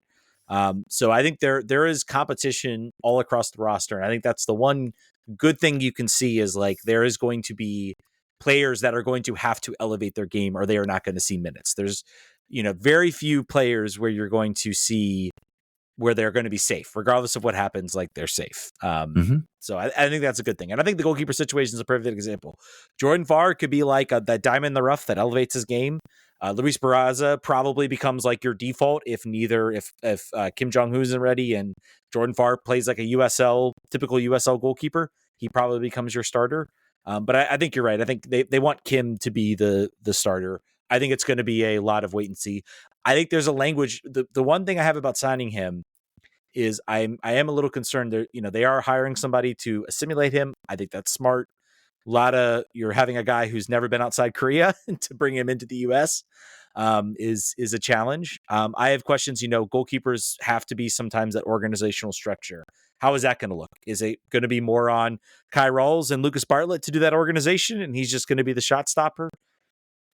So I think there is competition all across the roster. And I think that's the one good thing you can see is like there is going to be players that are going to have to elevate their game or they are not going to see minutes. There's, very few players where you're going to see where they're going to be safe, regardless of what happens, like they're safe. So I think that's a good thing. And I think the goalkeeper situation is a perfect example. Jordan Farr could be like that diamond in the rough that elevates his game. Luis Barraza probably becomes like your default if Kim Jong-un isn't ready and Jordan Farr plays like a typical USL goalkeeper, he probably becomes your starter. But I think you're right. I think they want Kim to be the starter. I think it's going to be a lot of wait and see. I think there's a language. The one thing I have about signing him is I am a little concerned. They are hiring somebody to assimilate him. I think that's smart. You're having a guy who's never been outside Korea to bring him into the U.S. Is a challenge. I have questions. Goalkeepers have to be sometimes that organizational structure. How is that going to look? Is it going to be more on Kai Rawls and Lucas Bartlett to do that organization, and he's just going to be the shot stopper?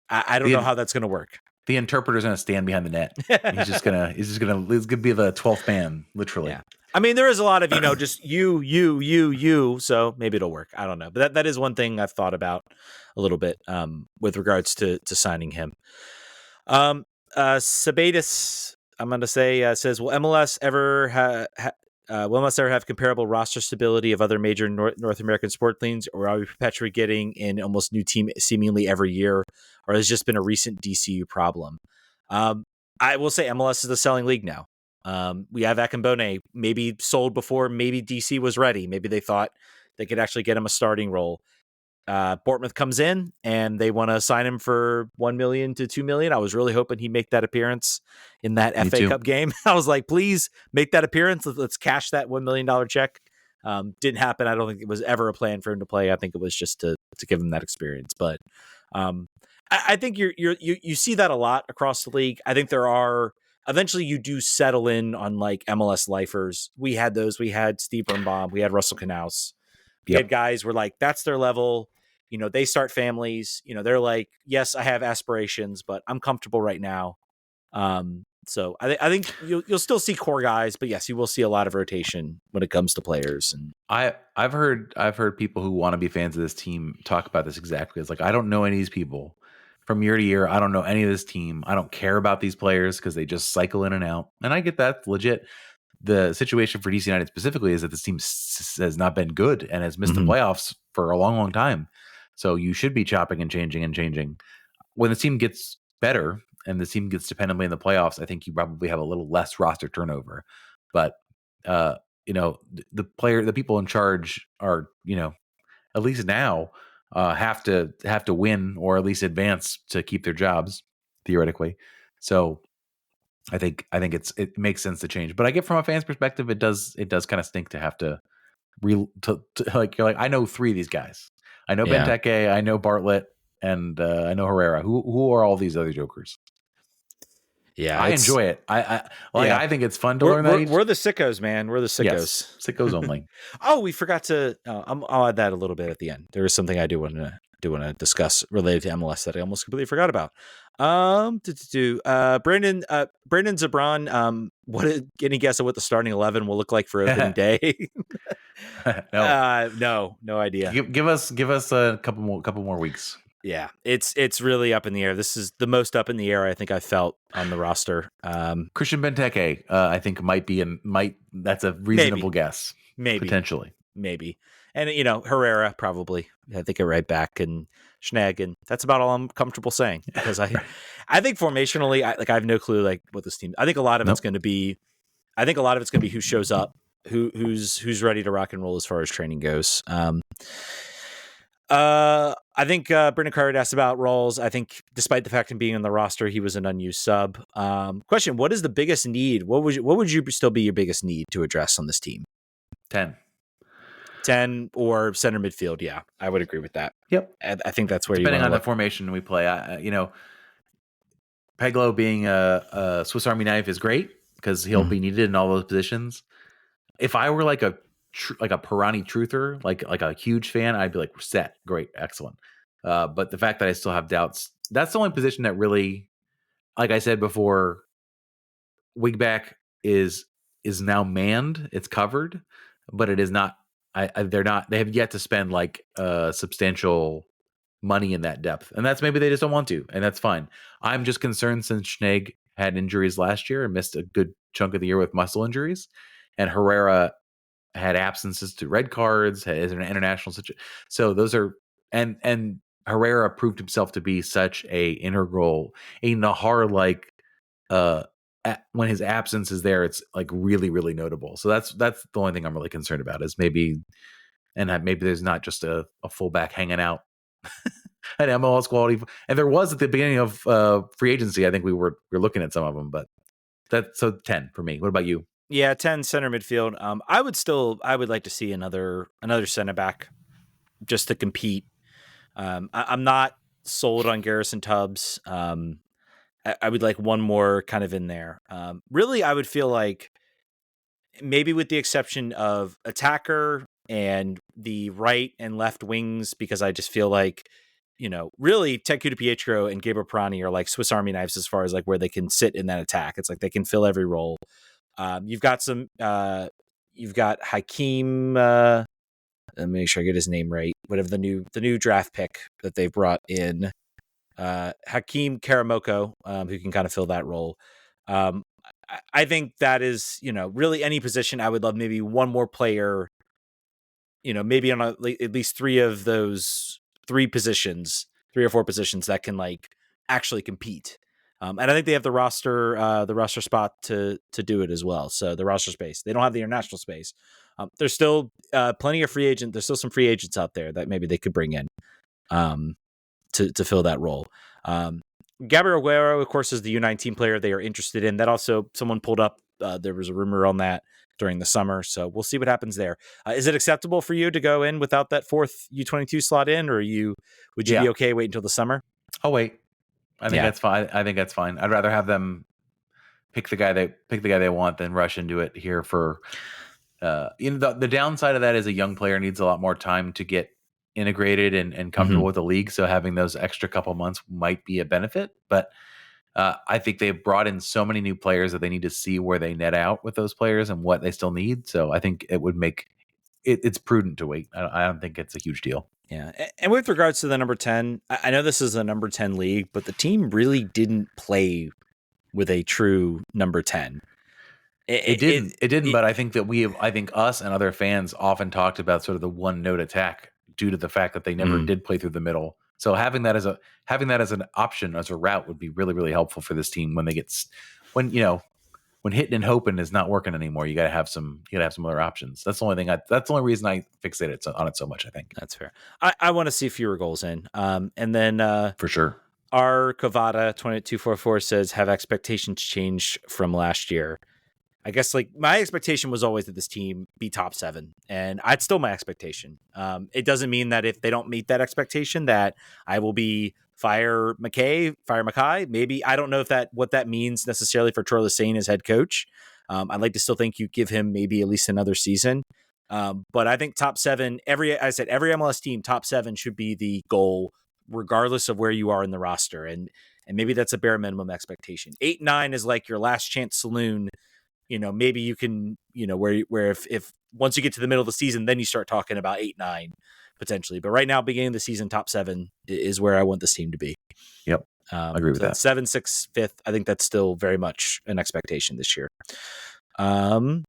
I don't know how that's going to work. The interpreter's going to stand behind the net. He's going to be the 12th man, literally. Yeah. I mean, there is a lot of, just you. So maybe it'll work. I don't know. But that is one thing I've thought about a little bit with regards to signing him. Sabatis, I'm going to say, says, will MLS ever have comparable roster stability of other major North American sport leagues, or are we perpetually getting an almost new team seemingly every year, or has just been a recent DCU problem? I will say MLS is the selling league now. We have Akambone, maybe sold before maybe DC was ready. Maybe they thought they could actually get him a starting role. Bournemouth comes in and they want to sign him for $1 million to $2 million. I was really hoping he'd make that appearance in that FA Cup game. I was like, please make that appearance. Let's cash that $1 million check. Didn't happen. I don't think it was ever a plan for him to play. I think it was just to give him that experience. But I think you see that a lot across the league. I think eventually you do settle in on like MLS lifers. We had those. We had Steve Birnbaum. We had Russell Knaus. We had guys were like, that's their level. They start families. They're like, yes, I have aspirations, but I'm comfortable right now. So I think you'll still see core guys, but yes, you will see a lot of rotation when it comes to players. And I've heard people who want to be fans of this team talk about this exactly. It's like, I don't know any of these people. From year to year, I don't know any of this team. I don't care about these players because they just cycle in and out. And I get that, legit. The situation for DC United specifically is that this team has not been good and has missed the playoffs for a long, long time. So you should be chopping and changing. When the team gets better and the team gets dependably in the playoffs, I think you probably have a little less roster turnover. But the people in charge are, at least now, have to win or at least advance to keep their jobs theoretically. So I think it makes sense to change, but I get from a fan's perspective, it does kind of stink to have to like, you're like, I know 3 of these guys. I know Benteke, I know Bartlett, and I know Herrera. Who are all these other jokers? Yeah, I enjoy it. I think it's fun to learn that. We're the sickos, man. We're the sickos. Yes, sickos only. Oh, we forgot to. I'll add that a little bit at the end. There is something I do want to discuss related to MLS that I almost completely forgot about. Brandon Zabron. Any guess at what the starting 11 will look like for opening day? No idea. Give us a couple more weeks. Yeah, it's really up in the air. This is the most up in the air I think I felt on the roster. Christian Benteke, I think that's a reasonable guess. Maybe, potentially, maybe, and Herrera probably. I think right back and Schnegg, and that's about all I'm comfortable saying because I think formationally, I have no clue like what this team. I think a lot of it's going to be. I think a lot of it's going to be who shows up, who's ready to rock and roll as far as training goes. I think Brendan Carter asked about Rawls. I think despite the fact of being on the roster, he was an unused sub. Question, what is the biggest need? What would you still be your biggest need to address on this team? 10 or center midfield. Yeah, I would agree with that. Yep. I think that's where depending on the formation we play. Peglo being a Swiss Army knife is great because he'll be needed in all those positions. If I were like a Pirani truther, like a huge fan, I'd be like, set, great, excellent. But the fact that I still have doubts, that's the only position that really, like I said before, wingback is now manned. It's covered, but it is not. They have yet to spend like substantial money in that depth, and that's maybe they just don't want to, and that's fine. I'm just concerned since Schnegg had injuries last year and missed a good chunk of the year with muscle injuries, and Herrera had absences to red cards, as an international situation. So those are and Herrera proved himself to be such a integral, a Nahar like. When his absence is there, it's like really, really notable. So that's the only thing I'm really concerned about is maybe and maybe there's not just a fullback hanging out at MLS quality. And there was at the beginning of free agency. I think we were looking at some of them, but that's so 10 for me. What about you? Yeah, 10 center midfield. I would like to see another center back just to compete. I'm not sold on Garrison Tubbs. I would like one more kind of in there. Really, I would feel like maybe with the exception of attacker and the right and left wings, because I just feel like, really Teku DiPietro and Gabriel Pirani are like Swiss Army knives as far as like where they can sit in that attack. It's like they can fill every role. You've got Hakeem. Let me make sure I get his name right. Whatever the new draft pick that they've brought in, Hakeem Karamoko, who can kind of fill that role. I think that is, really any position. I would love maybe one more player, maybe on at least three of those three or four positions that can like actually compete. And I think they have the roster spot to do it as well. So the roster space, they don't have the international space. There's still plenty of free agent. There's still some free agents out there that maybe they could bring in to fill that role. Gabriel Aguero, of course, is the U19 player they are interested in. That also someone pulled up. There was a rumor on that during the summer. So we'll see what happens there. Is it acceptable for you to go in without that fourth U22 slot in, or would you be okay wait until the summer? I'll wait. I think that's fine. I'd rather have them pick the guy they want than rush into it here for the downside of that is a young player needs a lot more time to get integrated and comfortable with the league. So having those extra couple months might be a benefit, but I think they've brought in so many new players that they need to see where they net out with those players and what they still need. So I think it would make it's prudent to wait. I don't think it's a huge deal. Yeah. And with regards to the number 10, I know this is a number 10 league, but the team really didn't play with a true number 10. It didn't, but I think that I think us and other fans often talked about sort of the one note attack due to the fact that they never did play through the middle. So having that as an option, as a route would be really, really helpful for this team when hitting and hoping is not working anymore. You got to have some other options. That's the only thing. That's the only reason I fixate on it so much. I think that's fair. I want to see fewer goals in. And then for sure. Our Kavada 2244 says, have expectations changed from last year? I guess like my expectation was always that this team be top 7, and I'd still my expectation. It doesn't mean that if they don't meet that expectation that I will be fire Mackay. Maybe I don't know what that means necessarily for Troy Lesesne as head coach. I'd like to still think you give him maybe at least another season. But I think top 7, every MLS team top 7 should be the goal, regardless of where you are in the roster. And maybe that's a bare minimum expectation. 8-9 is like your last chance saloon. Maybe you can, where if once you get to the middle of the season, then you start talking about 8-9 potentially. But right now, beginning of the season, top 7 is where I want this team to be. Yep. I agree with that. 7, 6, 5th. I think that's still very much an expectation this year. And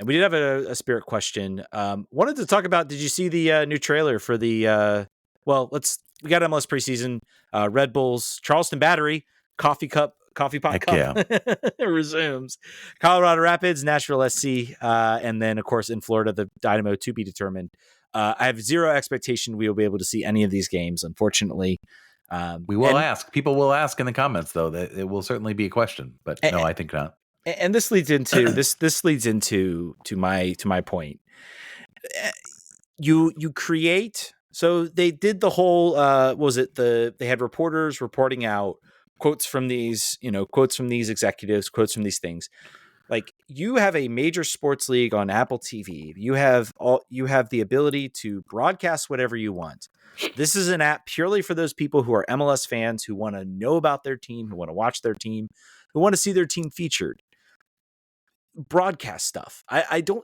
we did have a Spirit question. Wanted to talk about, did you see the new trailer for the, we got MLS preseason, Red Bulls, Charleston Battery, Coffee Pot Cup resumes. Colorado Rapids, Nashville SC, and then, of course, in Florida, the Dynamo to be determined. I have zero expectation we will be able to see any of these games, unfortunately. We will ask. People will ask in the comments, though. That it will certainly be a question, but no, I think not. And this leads into this leads into my point. You create. So they did the whole. They had reporters reporting out quotes from these executives, quotes from these things. Like, you have a major sports league on Apple TV. You have the ability to broadcast whatever you want. This is an app purely for those people who are MLS fans, who want to know about their team, who want to watch their team, who want to see their team featured. Broadcast stuff.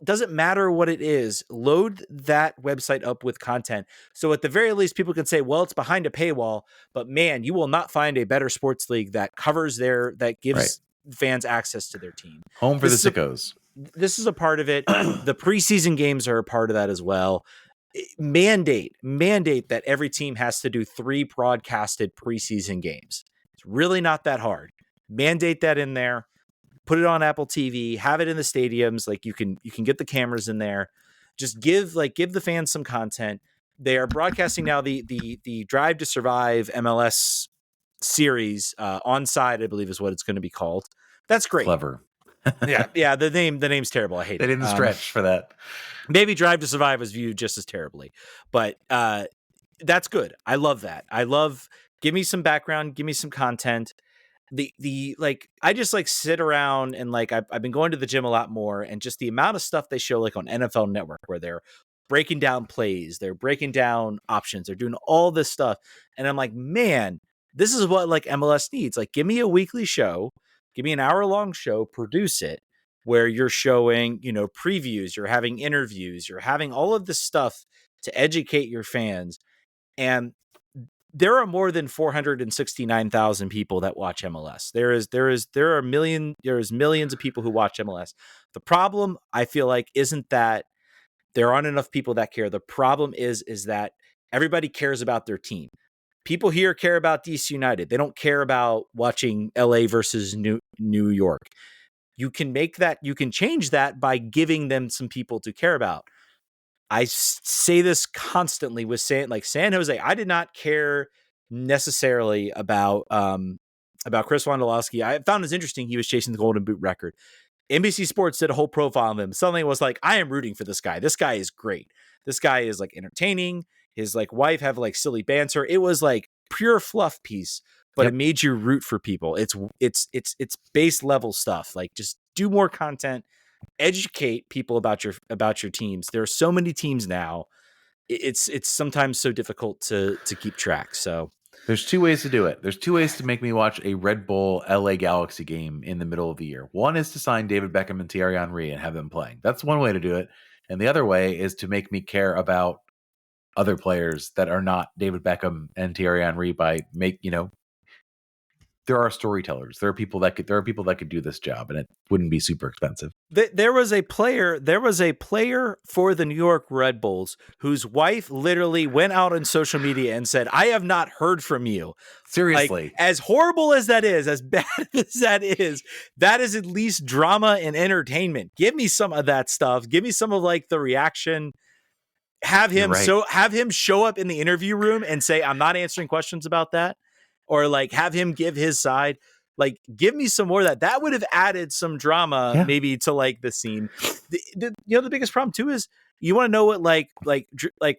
Doesn't matter what it is. Load that website up with content. So at the very least, people can say, well, it's behind a paywall, but man, you will not find a better sports league that covers that gives fans access to their team. Home for the sickos. This is a part of it. The preseason games are a part of that as well. Mandate that every team has to do 3 broadcasted preseason games. It's really not that hard. Mandate that in there. Put it on Apple TV, have it in the stadiums. Like, you can get the cameras in there. Just give the fans some content. They are broadcasting now the Drive to Survive MLS series, Onside, I believe is what it's going to be called. That's great. Clever. Yeah. The name's terrible. I hate it. They didn't stretch for that. Maybe Drive to Survive was viewed just as terribly, but that's good. I love that. Give me some background, give me some content. I just sit around and I've been going to the gym a lot more, and just the amount of stuff they show on NFL Network where they're breaking down plays, they're breaking down options, they're doing all this stuff. And I'm like, man, this is what MLS needs. Give me a weekly show, give me an hour-long show, produce it, where you're showing, previews, you're having interviews, you're having all of this stuff to educate your fans. And there are more than 469,000 people that watch MLS. There are millions of people who watch MLS. The problem, I feel isn't that there aren't enough people that care. The problem is that everybody cares about their team. People here care about DC United. They don't care about watching LA versus New York. You can change that by giving them some people to care about. I say this constantly with San Jose. I did not care necessarily about Chris Wondolowski. I found it interesting he was chasing the Golden Boot record. NBC Sports did a whole profile on him. Suddenly it was I am rooting for this guy. This guy is great. This guy is entertaining. His wife have silly banter. It was pure fluff piece, but It made you root for people. It's base level stuff. Just do more content, educate people about your teams. There are so many teams now. It's sometimes so difficult to keep track. So there's two ways to do it. There's two ways to make me watch a Red Bull LA Galaxy game in the middle of the year. One is to sign David Beckham and Thierry Henry and have them playing. That's one way to do it. And the other way is to make me care about other players that are not David Beckham and Thierry Henry there are storytellers. There are people that could do this job, and it wouldn't be super expensive. There was a player for the New York Red Bulls whose wife literally went out on social media and said, "I have not heard from you." Seriously. As horrible as that is, as bad as that is at least drama and entertainment. Give me some of that stuff. Give me some of the reaction. Have him show up in the interview room and say, "I'm not answering questions about that." Or have him give his side. Give me some more of that. That would have added some drama maybe to the scene. The biggest problem too is you want to know what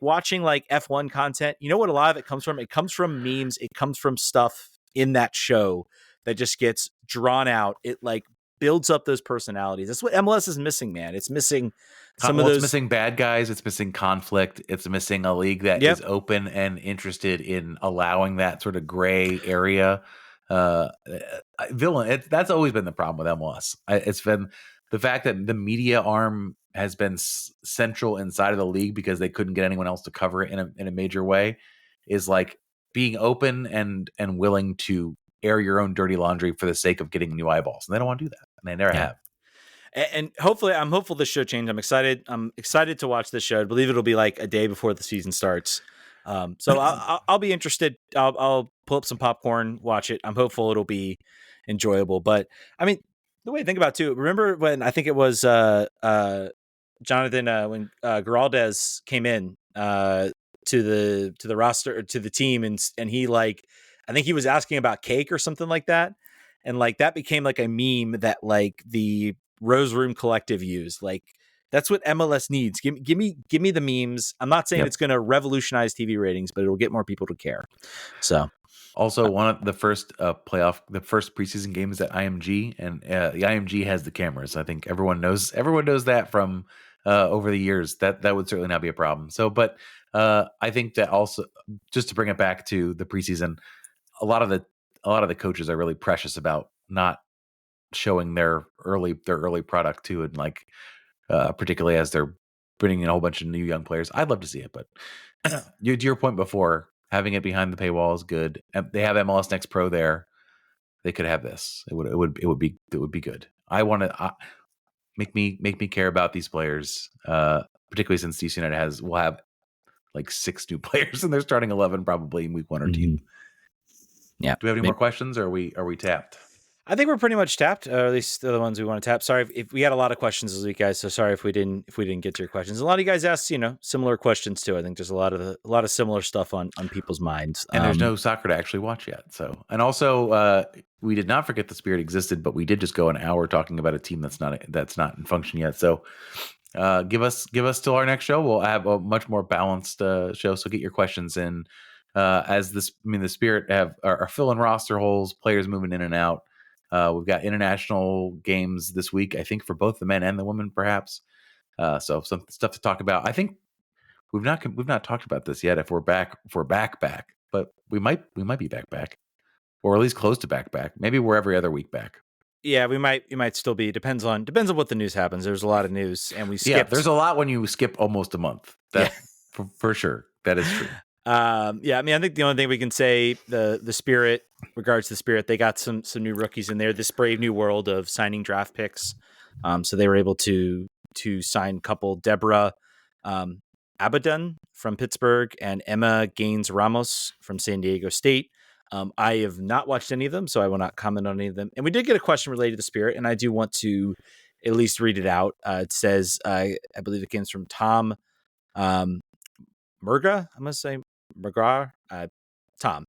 watching F1 content. You know what a lot of it comes from? It comes from memes. It comes from stuff in that show that just gets drawn out. It builds up those personalities. That's what MLS is missing, man. It's missing it's missing bad guys. It's missing conflict. It's missing a league that is open and interested in allowing that sort of gray area. Villain. That's always been the problem with MLS. It's been the fact that the media arm has been central inside of the league because they couldn't get anyone else to cover it in a major way. Is being open and willing to air your own dirty laundry for the sake of getting new eyeballs, and they don't want to do that, and they never have. And hopefully, I'm hopeful this show changes. I'm excited to watch this show. I believe it'll be a day before the season starts. So I'll be interested. I'll pull up some popcorn, watch it. I'm hopeful it'll be enjoyable. But I mean, the way to think about it too. Remember when I think it was Jonathan when Geraldez came in to the roster or to the team and he I think he was asking about cake or something like that, and that became a meme that the Rose Room Collective used. That's what MLS needs. Give me the memes. I'm not saying it's going to revolutionize TV ratings, but it'll get more people to care. So, also one of the first the first preseason games at IMG, and the IMG has the cameras. I think everyone knows that from over the years. That would certainly not be a problem. So, but I think that also, just to bring it back to the preseason, a lot of the coaches are really precious about not showing their early product too, and particularly as they're bringing in a whole bunch of new young players. I'd love to see it, but to your point before, having it behind the paywall is good. They have MLS Next Pro there. They could have this. It would be good. I want to make me care about these players, particularly since DC United will have 6 new players in their starting 11 probably in week 1 or 2. Yeah. Do we have any more questions, or are we tapped? I think we're pretty much tapped, or at least the ones we want to tap. Sorry if we had a lot of questions this week, guys. So sorry if we didn't get to your questions. A lot of you guys asked, similar questions too. I think there's a lot of similar stuff on people's minds. And there's no soccer to actually watch yet. So, and also, we did not forget the Spirit existed, but we did just go an hour talking about a team that's not in function yet. So, give us till our next show. We'll have a much more balanced show. So get your questions in. The Spirit are filling roster holes, players moving in and out. We've got international games this week, I think, for both the men and the women, perhaps. So some stuff to talk about. I think we've not talked about this yet. If we're back, but we might be back, or at least close to back. Maybe we're every other week back. Yeah, we might still be. Depends on what the news happens. There's a lot of news, and we skipped. Yeah, there's a lot when you skip almost a month. That for sure. That is true. I think the only thing we can say, the Spirit, regards to the Spirit, they got some new rookies in there. This brave new world of signing draft picks. So they were able to sign a couple, Deborah Abadan from Pittsburgh and Emma Gaines Ramos from San Diego State. I have not watched any of them, so I will not comment on any of them. And we did get a question related to the Spirit, and I do want to at least read it out. It says, I believe it comes from Tom Murga. I'm going to say McGraw. Tom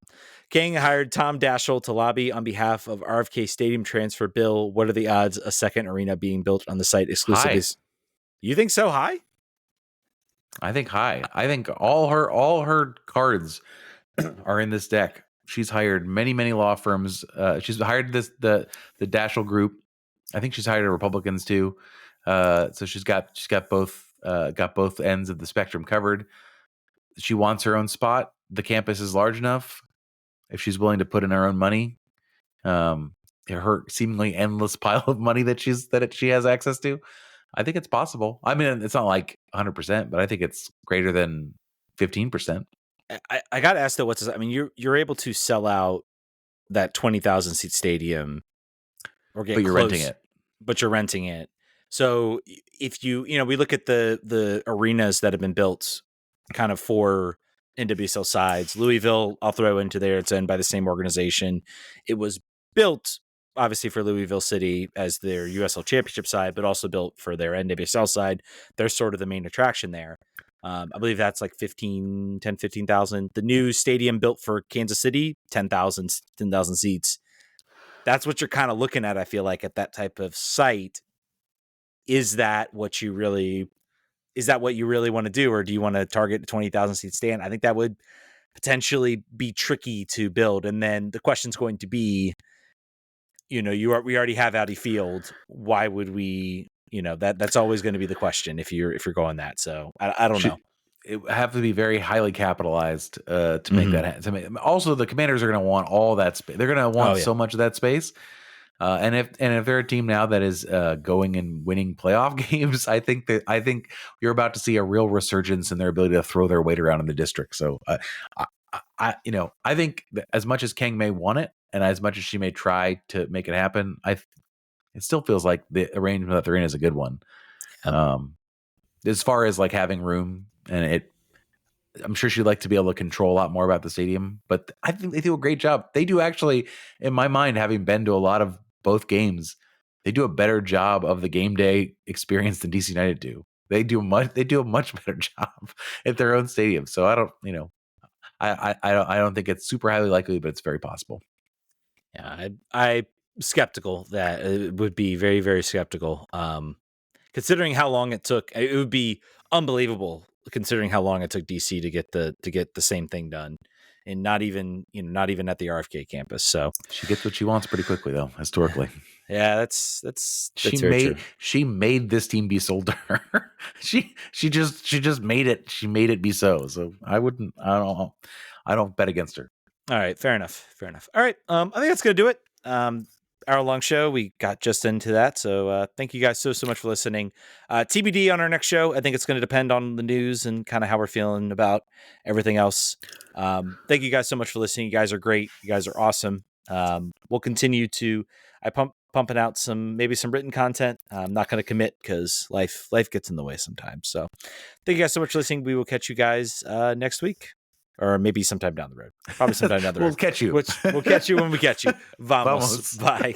King hired Tom Daschle to lobby on behalf of RFK Stadium transfer bill. What are the odds a second arena being built on the site exclusively? High. You think so high? I think high. I think all her cards are in this deck. She's hired many law firms. She's hired the Daschle group. I think she's hired Republicans too. So she's got both ends of the spectrum covered. She wants her own spot. The campus is large enough. If she's willing to put in her own money, her seemingly endless pile of money that she has access to, I think it's possible. I mean, it's not like 100%, but I think it's greater than 15%. I got to ask though, what's this? I mean, you're able to sell out that 20,000 seat stadium, or get, but you're close, renting it. But you're renting it. So if we look at the arenas that have been built, kind of for NWSL sides, Louisville, I'll throw into there. It's owned by the same organization. It was built obviously for Louisville City as their USL Championship side, but also built for their NWSL side. They're sort of the main attraction there. I believe that's like 15,000. The new stadium built for Kansas City, 10,000 seats. That's what you're kind of looking at, I feel like, at that type of site. Is that what you really want to do, or do you want to target a 20,000 seat stand? I think that would potentially be tricky to build. And then the question's going to be, we already have Audi Field. Why would we? That's always going to be the question if you're going that. So I don't know. It would have to be very highly capitalized to make that. Also, the Commanders are going to want all that space. They're going to want so much of that space. And if they're a team now that is going and winning playoff games, I think you're about to see a real resurgence in their ability to throw their weight around in the district. So I think that as much as Kang may want it, and as much as she may try to make it happen, it still feels like the arrangement that they're in is a good one. As far as like having room, and I'm sure she'd like to be able to control a lot more about the stadium, but I think they do a great job. They do actually, in my mind, having been to a lot of both games, they do a better job of the game day experience than DC United do. They do a much better job at their own stadium. So I don't think it's super highly likely, but it's very possible. Yeah, I'm skeptical that it would be very, very skeptical. Considering how long it took, it would be unbelievable. Considering how long it took DC to get the same thing done, and not even at the RFK campus. So she gets what she wants pretty quickly, though. Historically, yeah, that's true. She made this team be sold to her. she just made it. She made it be so. So I don't bet against her. All right, fair enough. All right, I think that's gonna do it. Hour-long show. We got just into that. So thank you guys so much for listening. TBD on our next show. I think it's going to depend on the news and kind of how we're feeling about everything else. Thank you guys so much for listening. You guys are great. You guys are awesome. We'll continue to pumping out some written content. I'm not going to commit because life gets in the way sometimes. So thank you guys so much for listening. We will catch you guys next week. or maybe sometime down the road. Probably sometime down the road. We'll catch you. We'll catch you when we catch you. Vamos. Vamos. Bye.